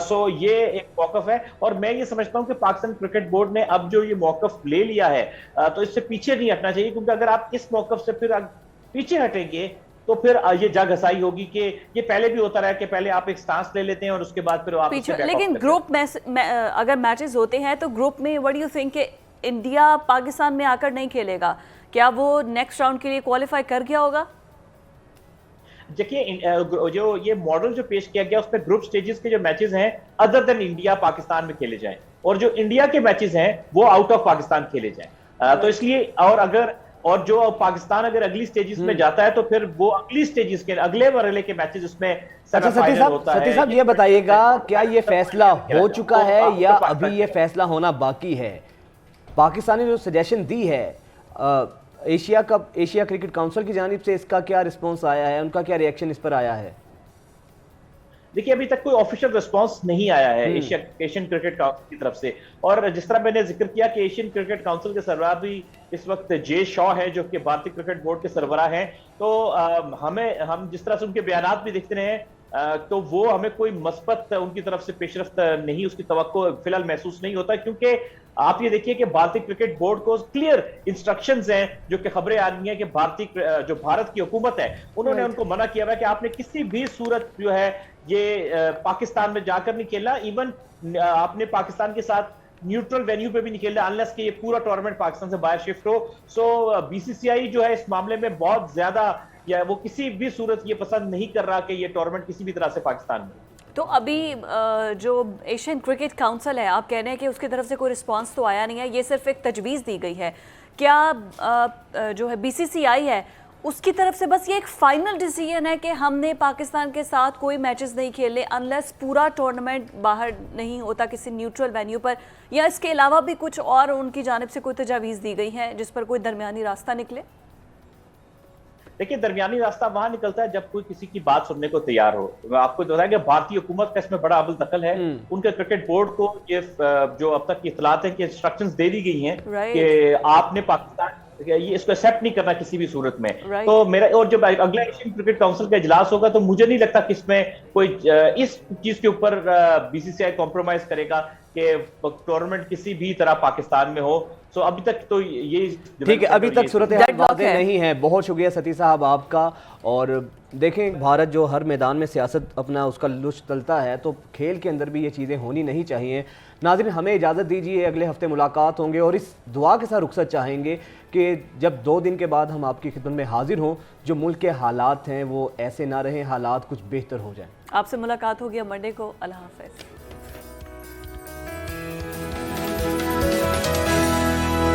سو یہ ایک موقف ہے اور میں یہ سمجھتا ہوں کہ پاکستان کرکٹ بورڈ نے اب جو یہ موقف لے لیا ہے تو اس سے پیچھے نہیں ہٹنا چاہیے کیونکہ اگر آپ اس موقف سے پھر پیچھے ہٹیں گے تو پھر یہ جا گھسائی ہوگی کہ یہ پہلے بھی ہوتا رہا کہ پہلے آپ ایک سٹانس لے لیتے ہیں اور اس کے بعد پھر آپ لیکن گروپ میں اگر میچز ہوتے ہیں تو گروپ میں وٹ ڈو یو تھنک کہ انڈیا پاکستان میں آ کر نہیں کھیلے گا, کیا وہ نیکسٹ راؤنڈ کے لیے کوالیفائی کر گیا ہوگا؟ دیکھیے جو یہ ماڈل جو پیش کیا گیا اس میں گروپ سٹیجز کے جو میچز ہیں ادر دین انڈیا پاکستان میں کھیلے جائیں اور جو انڈیا کے میچز ہیں وہ آؤٹ آف پاکستان کھیلے جائیں. تو اس لیے اور جو پاکستان اگر اگلی سٹیجز میں جاتا ہے تو پھر وہ اگلی سٹیجز کے اگلے مرحلے کے میچز اس میں سٹی صاحب یہ بتائیے گا کیا یہ فیصلہ ہو چکا ہے یا ابھی یہ فیصلہ ہونا باقی ہے؟ پاکستانی جو سجیشن دی ہے ایشیا کرکٹ کاؤنسل کی جانب سے اس کا کیا رسپانس آیا ہے, ان کا کیا ریئیکشن اس پر آیا ہے؟ دیکھیے ابھی تک کوئی آفیشل رسپانس نہیں آیا ہے ایشین کرکٹ کاؤنسل کی طرف سے اور جس طرح میں نے ذکر کیا کہ ایشین کرکٹ کاؤنسل کے سربراہ بھی اس وقت جے شاہ ہے جو کہ بھارتی کرکٹ بورڈ کے سربراہ ہیں. تو ہم جس طرح سے ان کے بیانات بھی دیکھتے رہے ہیں تو وہ ہمیں کوئی مثبت ان کی طرف سے پیش رفت نہیں اس کی توقع فی الحال محسوس نہیں ہوتا کیونکہ آپ یہ دیکھیے کہ بھارتی کرکٹ بورڈ کو کلیئر انسٹرکشنز ہیں جو کہ خبریں آ رہی ہیں کہ جو بھارت کی حکومت ہے انہوں نے ان کو منع کیا ہوا ہے کہ آپ نے کسی بھی صورت جو ہے یہ پاکستان میں جا کر نہیں کھیلنا, ایون آپ نے پاکستان کے ساتھ نیوٹرل وینیو پہ بھی نہیں کھیلنا انلیس کہ یہ پورا ٹورنمنٹ پاکستان سے باہر شفٹ ہو. سو بی سی سی آئی جو ہے اس معاملے میں بہت زیادہ یا وہ کسی بھی صورت یہ پسند نہیں کر رہا کہ یہ ٹورنمنٹ کسی بھی طرح سے پاکستان میں. تو ابھی جو ایشین کرکٹ کاؤنسل ہے آپ کہہ رہے ہیں کہ اس کی طرف سے کوئی رسپانس تو آیا نہیں ہے, یہ صرف ایک تجویز دی گئی ہے, کیا جو ہے بی سی سی آئی ہے اس کی طرف سے بس یہ ایک فائنل ڈیسیژن ہے کہ ہم نے پاکستان کے ساتھ کوئی میچز نہیں کھیلے انلیس پورا ٹورنمنٹ باہر نہیں ہوتا کسی نیوٹرل وینیو پر, یا اس کے علاوہ بھی کچھ اور ان کی جانب سے کوئی تجاویز دی گئی ہیں جس پر کوئی درمیانی راستہ نکلے؟ دیکھیے درمیانی راستہ وہاں نکلتا ہے جب کوئی کسی کی بات سننے کو تیار ہو. آپ کو بتائیں کہ بھارتی حکومت کا اس میں بڑا ابل دخل ہے. ان کے کرکٹ بورڈ کو یہ جو اب تک کی اطلاعات ہیں کہ انسٹرکشنز دے دی گئی ہیں کہ آپ نے پاکستان یہ اس کو ایکسیپٹ نہیں کرنا کسی بھی صورت میں. تو میرا اور جب اگلا ایشین کرکٹ کاؤنسل کا اجلاس ہوگا تو مجھے نہیں لگتا کہ اس میں کوئی اس چیز کے اوپر بی سی سی آئی کمپرومائز کرے گا کہ ٹورنمنٹ کسی بھی طرح پاکستان میں ہو. سو ابھی تک تو یہ ٹھیک ہے, ابھی تک صورتحال واضح نہیں ہے. بہت شکریہ ستی صاحب آپ کا. اور دیکھیں بھارت جو ہر میدان میں سیاست اپنا اس کا لطف تلتا ہے تو کھیل کے اندر بھی یہ چیزیں ہونی نہیں چاہیے. ناظرین ہمیں اجازت دیجیے, اگلے ہفتے ملاقات ہوں گے اور اس دعا کے ساتھ رخصت چاہیں گے کہ جب 2 دن کے بعد ہم آپ کی خدمت میں حاضر ہوں جو ملک کے حالات ہیں وہ ایسے نہ رہیں, حالات کچھ بہتر ہو جائیں. آپ سے ملاقات ہوگی منڈے کو. اللہ حافظ.